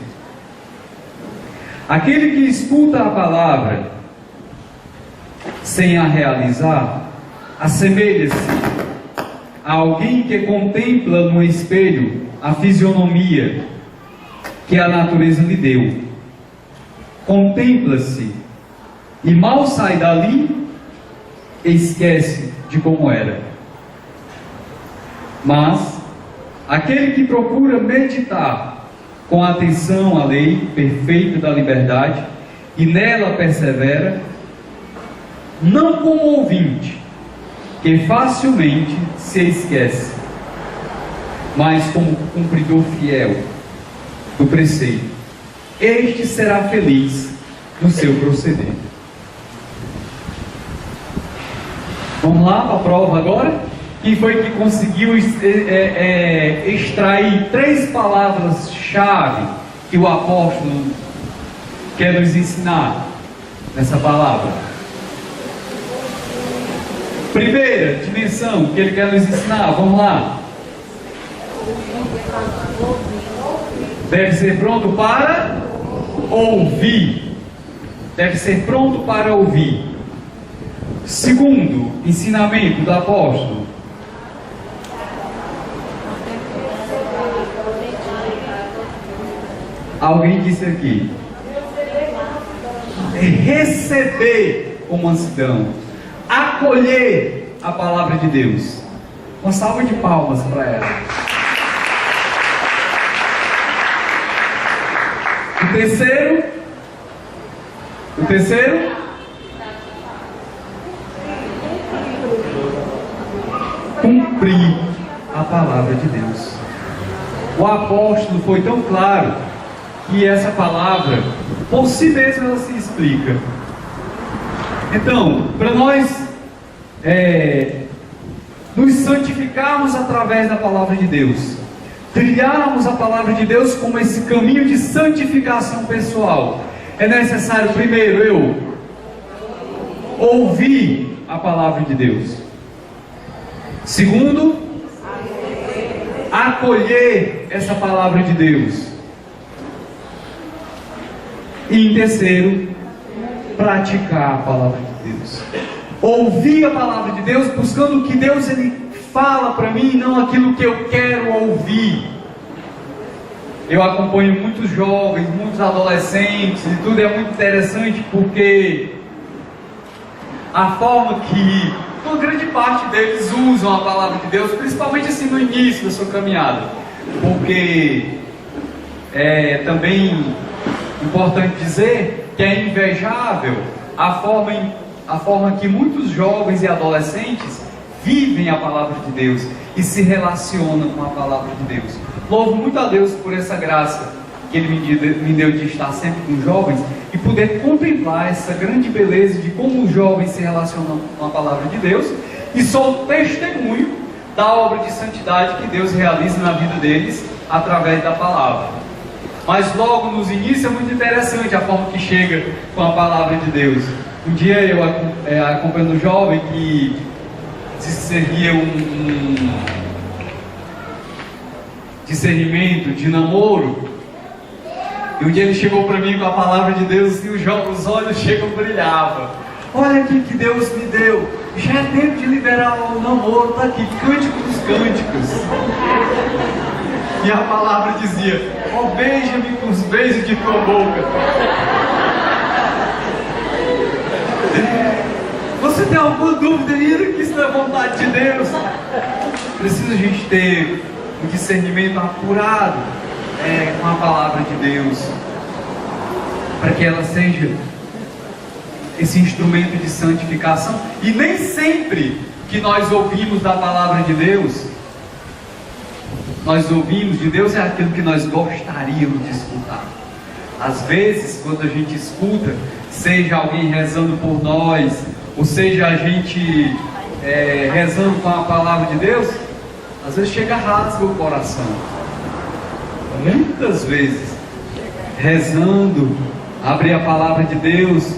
Aquele que escuta a palavra sem a realizar, assemelha-se a alguém que contempla no espelho a fisionomia que a natureza lhe deu. Contempla-se e mal sai dali e esquece de como era. Mas aquele que procura meditar com atenção a lei perfeita da liberdade e nela persevera, não como ouvinte, que facilmente se esquece, mas como cumpridor fiel do preceito, este será feliz no seu proceder. Vamos lá para a prova agora? Quem foi que conseguiu extrair 3 palavras-chave que o apóstolo quer nos ensinar nessa palavra? Primeira dimensão que ele quer nos ensinar, vamos lá. Deve ser pronto para ouvir. Deve ser pronto para ouvir. Segundo ensinamento do apóstolo: alguém disse aqui, receber com mansidão, acolher a palavra de Deus. Uma salva de palmas para ela. O terceiro, cumprir a palavra de Deus. O apóstolo foi tão claro que essa palavra, por si mesma, ela se explica. Então, para nós nos santificarmos através da palavra de Deus, trilharmos a palavra de Deus como esse caminho de santificação pessoal, é necessário primeiro eu ouvir a palavra de Deus. Segundo, acolher essa palavra de Deus. E em terceiro, praticar a palavra de Deus. Ouvir a palavra de Deus, buscando o que Deus ele fala para mim, não aquilo que eu quero ouvir. Eu acompanho muitos jovens, muitos adolescentes, e tudo é muito interessante porque a forma que uma grande parte deles usam a palavra de Deus, principalmente assim no início da sua caminhada, porque é também importante dizer que é invejável a forma que muitos jovens e adolescentes vivem a palavra de Deus e se relacionam com a palavra de Deus. Louvo muito a Deus por essa graça que Ele me deu de estar sempre com jovens e poder contemplar essa grande beleza de como os jovens se relacionam com a palavra de Deus, e sou testemunho da obra de santidade que Deus realiza na vida deles através da palavra. Mas logo nos inícios é muito interessante a forma que chega com a palavra de Deus. Um dia eu acompanhando um jovem que discernia um discernimento de namoro, e um dia ele chegou para mim com a palavra de Deus e os olhos chegam a brilhar. Olha aqui que Deus me deu, já é tempo de liberar o namoro, está aqui, Cântico dos Cânticos. E a palavra dizia: ó, beija-me com os beijos de tua boca. Você tem alguma dúvida ainda que isso não é vontade de Deus? Precisa a gente ter um discernimento apurado com a palavra de Deus, para que ela seja esse instrumento de santificação. E nem sempre que nós ouvimos da palavra de Deus, nós ouvimos de Deus é aquilo que nós gostaríamos de escutar. Às vezes, quando a gente escuta, seja alguém rezando por nós, ou seja a gente rezando com a palavra de Deus, às vezes chega, rasga o coração. Muitas vezes rezando, abri a palavra de Deus,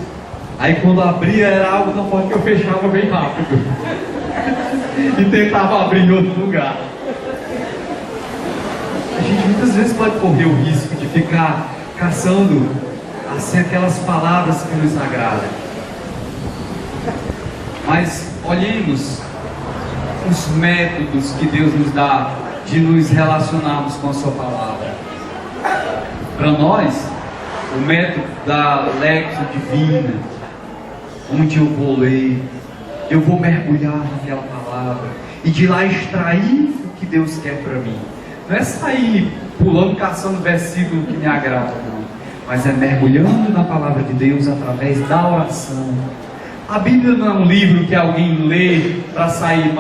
aí quando abria era algo tão forte que eu fechava bem rápido e tentava abrir em outro lugar. A gente muitas vezes pode correr o risco de ficar caçando assim aquelas palavras que nos agradam. Mas olhemos os métodos que Deus nos dá de nos relacionarmos com a sua palavra. Para nós, o método da Lexio Divina, onde eu vou ler, eu vou mergulhar naquela palavra e de lá extrair o que Deus quer para mim. Não é sair pulando, caçando versículo que me agrada, não, mas é mergulhando na palavra de Deus através da oração. A Bíblia não é um livro que alguém lê para sair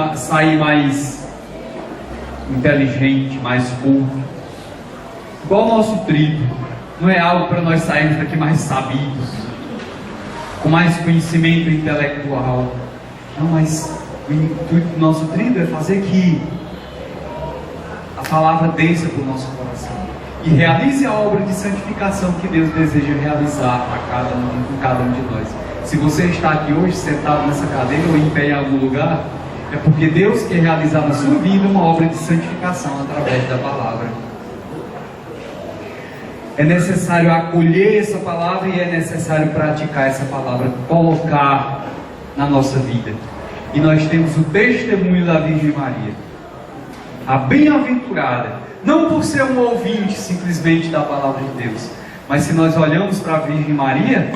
mais inteligente, mais culto. Igual o nosso tribo, não é algo para nós sairmos daqui mais sabidos, com mais conhecimento intelectual. Não, mas o intuito do nosso tribo é fazer que a palavra desça para o nosso coração e realize a obra de santificação que Deus deseja realizar em cada um de nós. Se você está aqui hoje sentado nessa cadeira ou em pé em algum lugar, é porque Deus quer realizar na sua vida uma obra de santificação através da palavra. É necessário acolher essa palavra e é necessário praticar essa palavra, colocar na nossa vida. E nós temos o testemunho da Virgem Maria, a bem-aventurada, não por ser um ouvinte simplesmente da palavra de Deus, mas se nós olhamos para a Virgem Maria,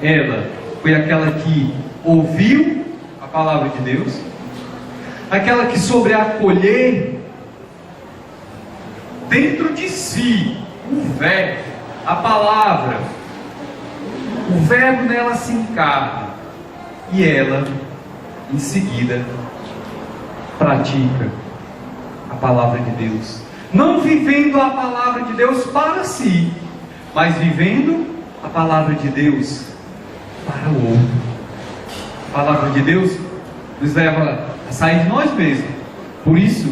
ela foi aquela que ouviu a palavra de Deus, aquela que soube acolher dentro de si o verbo, a palavra. O verbo nela se encarna e ela em seguida pratica a palavra de Deus, não vivendo a palavra de Deus para si, mas vivendo a palavra de Deus para o outro. A palavra de Deus nos leva a sair de nós mesmos. Por isso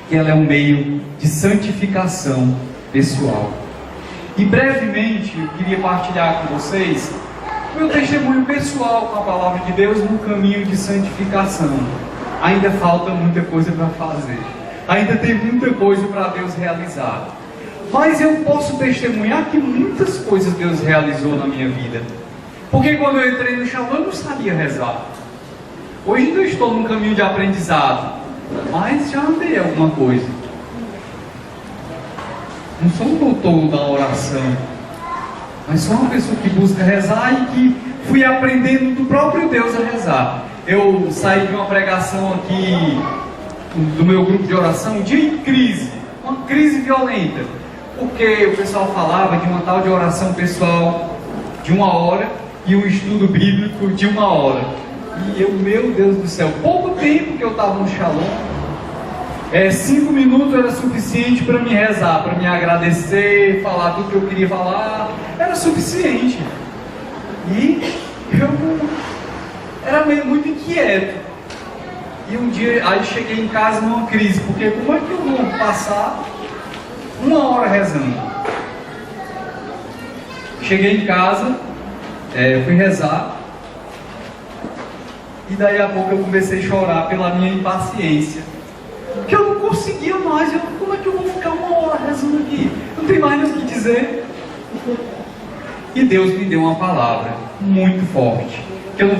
que ela é um meio de santificação pessoal. E brevemente eu queria partilhar com vocês o meu testemunho pessoal com a palavra de Deus no caminho de santificação. Ainda falta muita coisa para fazer. Ainda tem muita coisa para Deus realizar. Mas eu posso testemunhar que muitas coisas Deus realizou na minha vida. Porque quando eu entrei no Shalom eu não sabia rezar. Hoje ainda estou num caminho de aprendizado, mas já andei alguma coisa. Não sou um doutor da oração, mas sou uma pessoa que busca rezar e que fui aprendendo do próprio Deus a rezar. Eu saí de uma pregação aqui do meu grupo de oração, um dia em crise, uma crise violenta, porque o pessoal falava de uma tal de oração pessoal de 1 hora e um estudo bíblico de 1 hora. E eu, meu Deus do céu, pouco tempo que eu estava no Shalom, 5 minutos era suficiente para me rezar, para me agradecer, falar tudo que eu queria falar, era suficiente. E eu era meio muito inquieto. E um dia, aí cheguei em casa numa crise, porque como é que eu vou passar 1 hora rezando? Cheguei em casa, fui rezar, e daí a pouco eu comecei a chorar pela minha impaciência. Porque eu não conseguia mais, como é que eu vou ficar 1 hora rezando aqui? Não tem mais o que dizer. E Deus me deu uma palavra muito forte, que eu não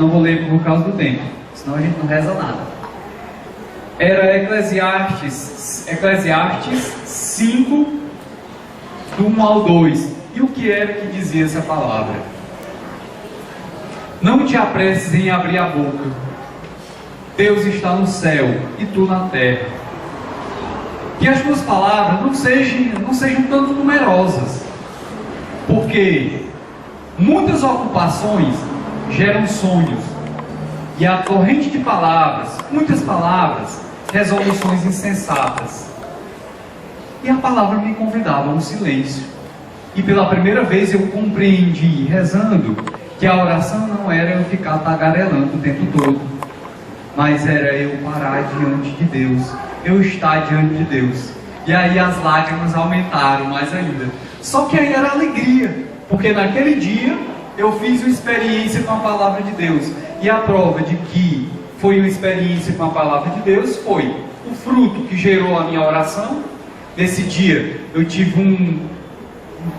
vou ler por causa do tempo, senão a gente não reza nada. Era Eclesiastes 5, do 1 ao 2. E o que era que dizia essa palavra? Não te apresses em abrir a boca. Deus está no céu e tu na terra. Que as tuas palavras não sejam tanto numerosas, porque muitas ocupações geram sonhos, e a corrente de palavras, muitas palavras, resoluções insensatas. E a palavra me convidava ao silêncio. E pela primeira vez eu compreendi, rezando, que a oração não era eu ficar tagarelando o tempo todo, mas era eu parar diante de Deus, eu estar diante de Deus. E aí as lágrimas aumentaram mais ainda. Só que aí era alegria, porque naquele dia eu fiz uma experiência com a palavra de Deus. E a prova de que foi uma experiência com a palavra de Deus foi o fruto que gerou a minha oração. Nesse dia eu tive um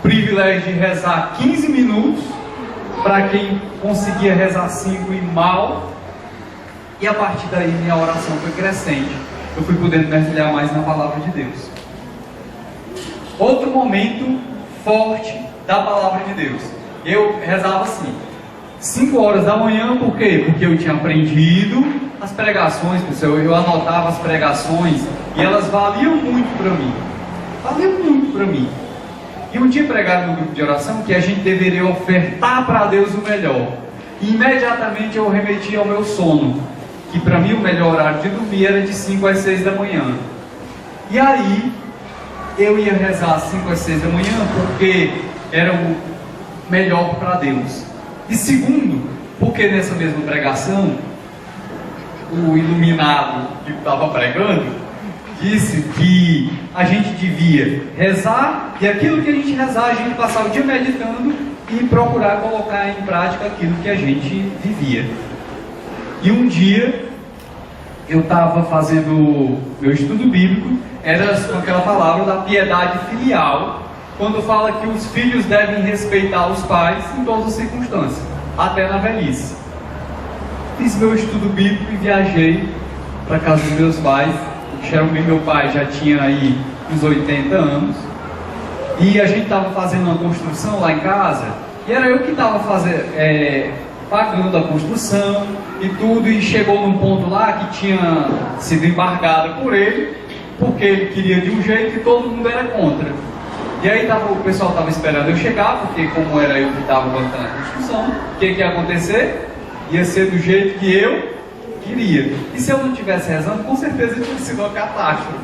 privilégio de rezar 15 minutos, para quem conseguia rezar 5 e mal. E a partir daí minha oração foi crescente. Eu fui podendo mergulhar mais na palavra de Deus. Outro momento forte da palavra de Deus. Eu rezava assim, 5 horas da manhã, por quê? Porque eu tinha aprendido as pregações, pessoal. Eu anotava as pregações e elas valiam muito para mim. Valiam muito para mim. E um dia pregaram no grupo de oração que a gente deveria ofertar para Deus o melhor. E imediatamente eu remeti ao meu sono, que para mim o melhor horário de dormir era de 5 às 6 da manhã. E aí eu ia rezar às 5 às 6 da manhã porque era o melhor para Deus. E segundo, porque nessa mesma pregação o iluminado que estava pregando disse que a gente devia rezar, e aquilo que a gente rezar, a gente passar o dia meditando e procurar colocar em prática aquilo que a gente vivia. E um dia eu estava fazendo meu estudo bíblico, era com aquela palavra da piedade filial, quando fala que os filhos devem respeitar os pais em todas as circunstâncias, até na velhice. Fiz meu estudo bíblico e viajei para casa dos meus pais. Meu pai já tinha aí uns 80 anos, e a gente estava fazendo uma construção lá em casa, e era eu que estava pagando a construção e tudo, e chegou num ponto lá que tinha sido embargada por ele, porque ele queria de um jeito e todo mundo era contra. E aí o pessoal estava esperando eu chegar, porque como era eu que estava bancando a construção, o que ia acontecer? Ia ser do jeito que eu queria. E se eu não estivesse rezando, com certeza tinha sido uma catástrofe.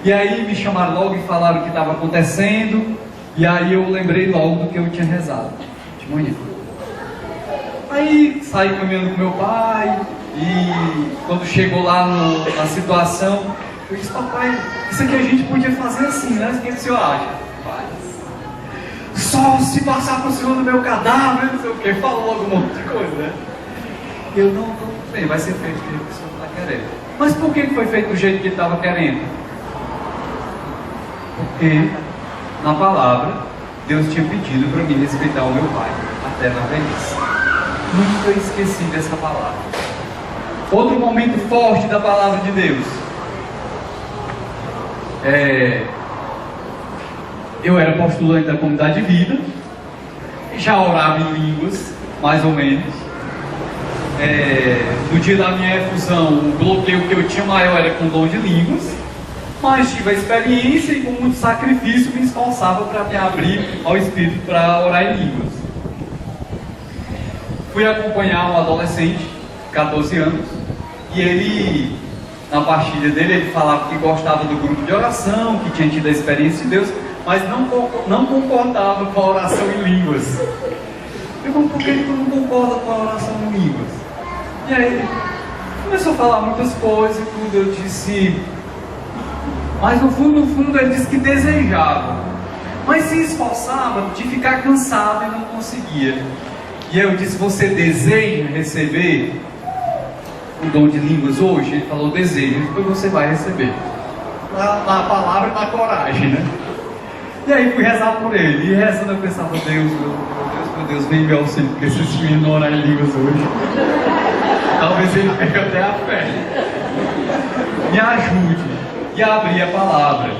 E aí me chamaram logo e falaram o que estava acontecendo, e aí eu lembrei logo do que eu tinha rezado de manhã. Aí saí caminhando com meu pai e quando chegou lá na situação, eu disse, papai, isso aqui a gente podia fazer assim, né? O que o senhor acha? Só se passar por cima do meu cadáver, não sei o que, falou logo um monte de coisa, né? Eu não, bem, vai ser feito do jeito que o senhor está querendo. Mas por que foi feito do jeito que ele estava querendo? Porque na palavra, Deus tinha pedido para mim respeitar o meu pai, até na velhice. Nunca esqueci dessa palavra. Outro momento forte da palavra de Deus. Eu era postulante da Comunidade de Vida, já orava em línguas, mais ou menos. No dia da minha efusão, o bloqueio que eu tinha maior era com dom de línguas, mas tive a experiência e com muito sacrifício me esforçava para me abrir ao Espírito para orar em línguas. Fui acompanhar um adolescente, 14 anos, e ele, na partilha dele, ele falava que gostava do grupo de oração, que tinha tido a experiência de Deus, mas não concordava com a oração em línguas. Eu falei, por que tu não concorda com a oração em línguas? E aí ele começou a falar muitas coisas e tudo, eu disse, mas no fundo ele disse que desejava, mas se esforçava de ficar cansado e não conseguia. E eu disse, você deseja receber o dom de línguas hoje? Ele falou, desejo. Depois você vai receber. Na palavra e na coragem, né? E aí fui rezar por ele. E rezando eu pensava, meu Deus, vem meu auxílio, porque se esse menino não orar em línguas hoje, talvez ele perca até a fé. Me ajude. E abri a palavra.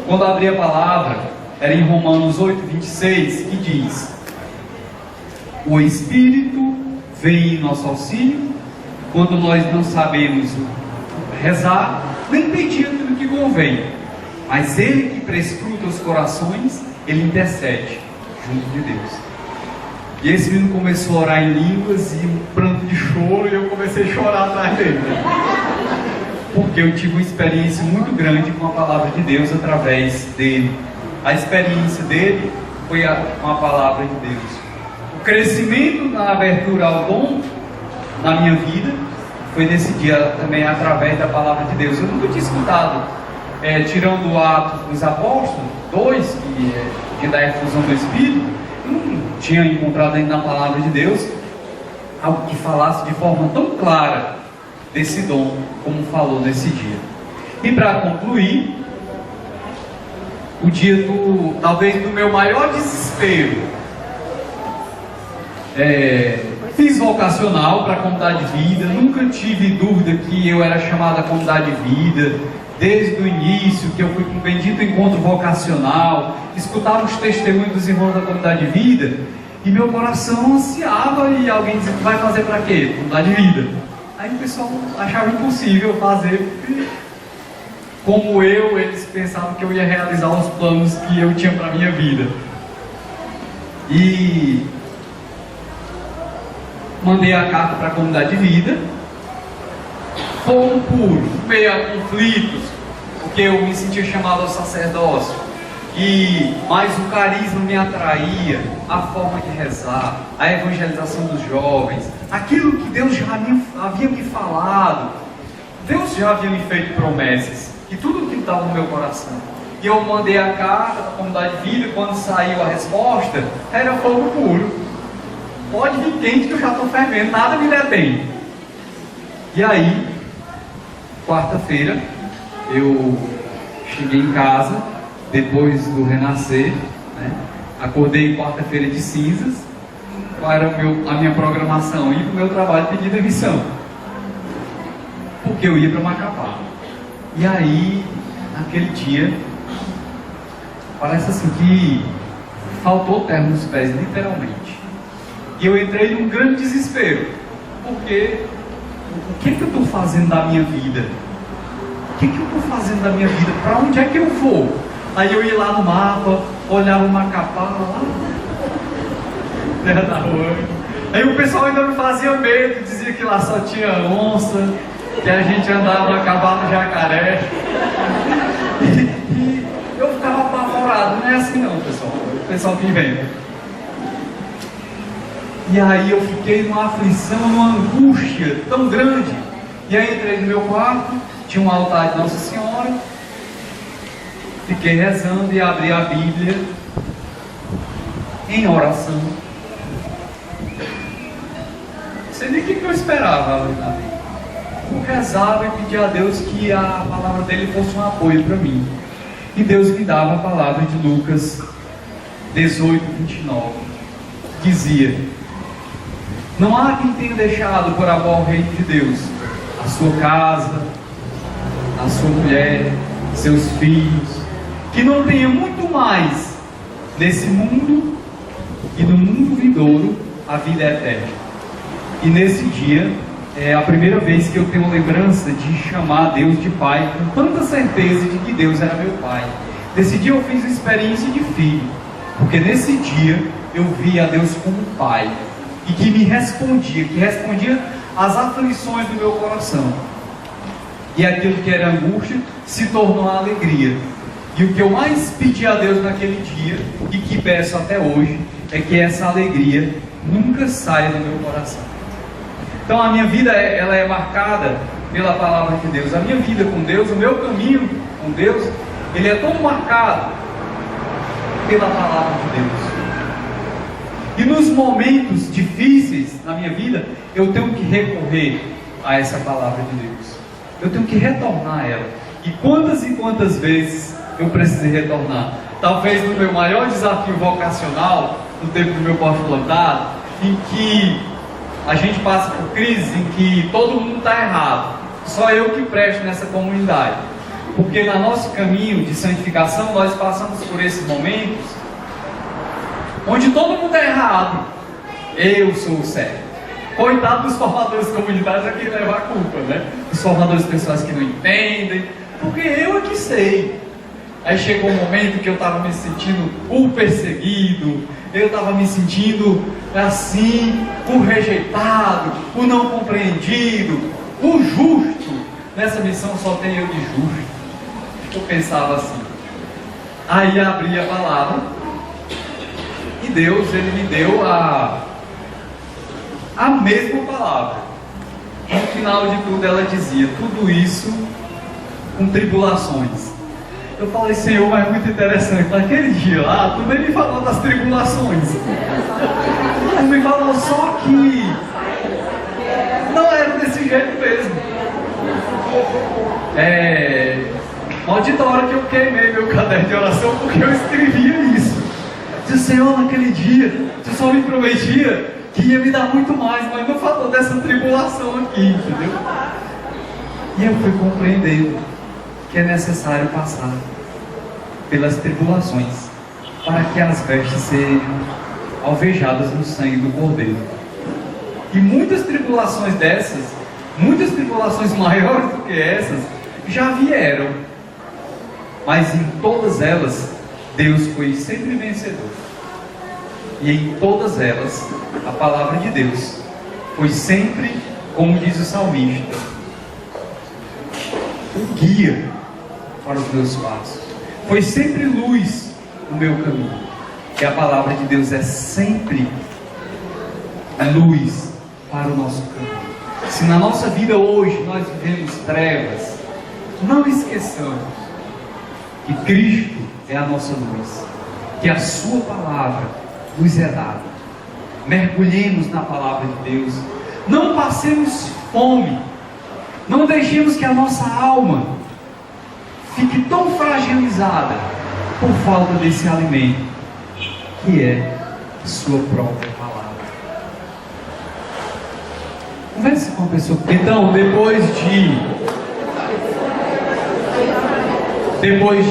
Quando abri a palavra, era em Romanos 8:26, que diz, o Espírito vem em nosso auxílio quando nós não sabemos rezar, nem pedir aquilo que convém. Mas Ele que prescruta os corações, Ele intercede junto de Deus. E esse menino começou a orar em línguas e um pranto de choro, e eu comecei a chorar atrás dele. Porque eu tive uma experiência muito grande com a palavra de Deus através dele. A experiência dele foi com a palavra de Deus. O crescimento na abertura ao dom na minha vida foi nesse dia também através da palavra de Deus. Eu nunca tinha escutado, tirando o Atos dos Apóstolos 2, que é da efusão do Espírito, eu não tinha encontrado ainda na palavra de Deus algo que falasse de forma tão clara desse dom, como falou nesse dia. E para concluir, o dia talvez do meu maior desespero, fiz vocacional para a Comunidade de Vida, nunca tive dúvida que eu era chamado à Comunidade de Vida, desde o início, que eu fui para um bendito encontro vocacional, escutava os testemunhos dos irmãos da Comunidade de Vida, e meu coração ansiava, e alguém dizia, vai fazer para quê? Comunidade de Vida. Aí o pessoal achava impossível fazer, porque como eles pensavam que eu ia realizar os planos que eu tinha para a minha vida. E mandei a carta para a Comunidade de Vida, fogo puro, meio a conflitos, porque eu me sentia chamado ao sacerdócio, mas o carisma me atraía, a forma de rezar, a evangelização dos jovens, aquilo que Deus já havia me falado. Deus já havia me feito promessas, e tudo que estava no meu coração. E eu mandei a carta para a Comunidade de Vida, quando saiu a resposta, era fogo puro. Pode vir quente que eu já estou fervendo, nada me detém. E aí, quarta-feira, eu cheguei em casa, depois do renascer, né? Acordei quarta-feira de cinzas. Qual era a minha programação? Ir para o meu trabalho pedir demissão, porque eu ia para Macapá. E aí, naquele dia, parece assim que faltou terra nos pés, literalmente. E eu entrei num grande desespero, porque o que eu estou fazendo da minha vida? O que eu estou fazendo da minha vida? Para onde é que eu vou? Aí eu ia lá no mapa, olhava o Macapá, lá, terra da rua. Aí o pessoal ainda me fazia medo, dizia que lá só tinha onça, que a gente andava a cavalo jacaré. E eu ficava apavorado. Não é assim não, pessoal. O pessoal que inventa. E aí eu fiquei numa aflição, numa angústia tão grande. E aí entrei no meu quarto, tinha um altar de Nossa Senhora, fiquei rezando e abri a Bíblia em oração. Não sei nem o que eu esperava ali na Bíblia. Eu rezava e pedia a Deus que a palavra dele fosse um apoio para mim. E Deus me dava a palavra de Lucas 18, 29. Dizia: não há quem tenha deixado por amor ao reino de Deus a sua casa, a sua mulher, seus filhos, que não tenha muito mais nesse mundo e no mundo vindouro a vida eterna. E nesse dia é a primeira vez que eu tenho lembrança de chamar Deus de Pai, com tanta certeza de que Deus era meu Pai. Nesse dia eu fiz a experiência de filho, porque nesse dia eu vi a Deus como Pai, e que me respondia, às aflições do meu coração. E aquilo que era angústia se tornou alegria. E o que eu mais pedi a Deus naquele dia, e que peço até hoje, é que essa alegria nunca saia do meu coração. Então a minha vida ela é marcada pela palavra de Deus. A minha vida com Deus, o meu caminho com Deus, ele é todo marcado pela palavra de Deus. E nos momentos difíceis na minha vida, eu tenho que recorrer a essa palavra de Deus. Eu tenho que retornar a ela. E quantas vezes eu precisei retornar? Talvez no meu maior desafio vocacional, no tempo do meu pós-plantado, em que a gente passa por crises em que todo mundo está errado, só eu que presto nessa comunidade. Porque no nosso caminho de santificação, nós passamos por esses momentos onde todo mundo é errado, eu sou o certo. Coitado dos formadores comunitários, é quem leva a culpa, né? Os formadores, pessoas que não entendem, porque eu é que sei. Aí chegou um momento que eu estava me sentindo o perseguido, eu estava me sentindo assim, o rejeitado, o não compreendido, o justo. Nessa missão só tem eu de justo. Eu pensava assim. Aí abri a palavra e Deus, ele me deu a mesma palavra. No final de tudo ela dizia: tudo isso com tribulações. Eu falei: Senhor, mas é muito interessante. Naquele dia lá, tu nem me falou das tribulações. Tu me falou só que não era desse jeito mesmo. Maldita hora que eu queimei meu caderno de oração, porque eu escrevia isso. Disse: Senhor, naquele dia, tu só me prometia que ia me dar muito mais, mas não falou dessa tribulação aqui, entendeu? E eu fui compreendendo que é necessário passar pelas tribulações para que as vestes sejam alvejadas no sangue do Cordeiro. E muitas tribulações dessas, muitas tribulações maiores do que essas, já vieram, mas em todas elas Deus foi sempre vencedor. E em todas elas a palavra de Deus foi sempre, como diz o salmista, o guia para os meus passos. Foi sempre luz no meu caminho. E a palavra de Deus é sempre luz para o nosso caminho. Se na nossa vida hoje nós vivemos trevas, não esqueçamos que Cristo é a nossa luz, que a sua palavra nos é dada. Mergulhemos na palavra de Deus. Não passemos fome. Não deixemos que a nossa alma fique tão fragilizada por falta desse alimento, que é a sua própria palavra. Converse com a pessoa. Então, depois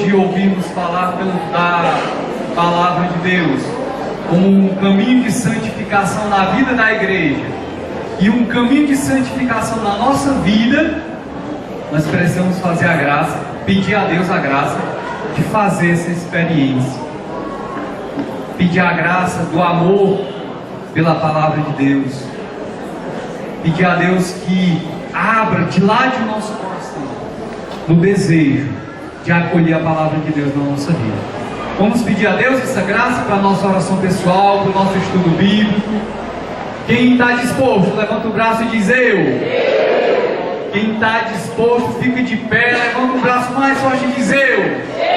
de ouvirmos falar da palavra de Deus como um caminho de santificação na vida da igreja e um caminho de santificação na nossa vida, nós precisamos fazer a graça, pedir a Deus a graça de fazer essa experiência, pedir a graça do amor pela palavra de Deus, pedir a Deus que abra de lá de nosso coração no desejo de acolher a palavra de Deus na nossa vida. Vamos pedir a Deus essa graça para a nossa oração pessoal, para o nosso estudo bíblico. Quem está disposto, levanta o braço e diz eu. Quem está disposto, fica de pé, levanta o braço mais forte e diz eu.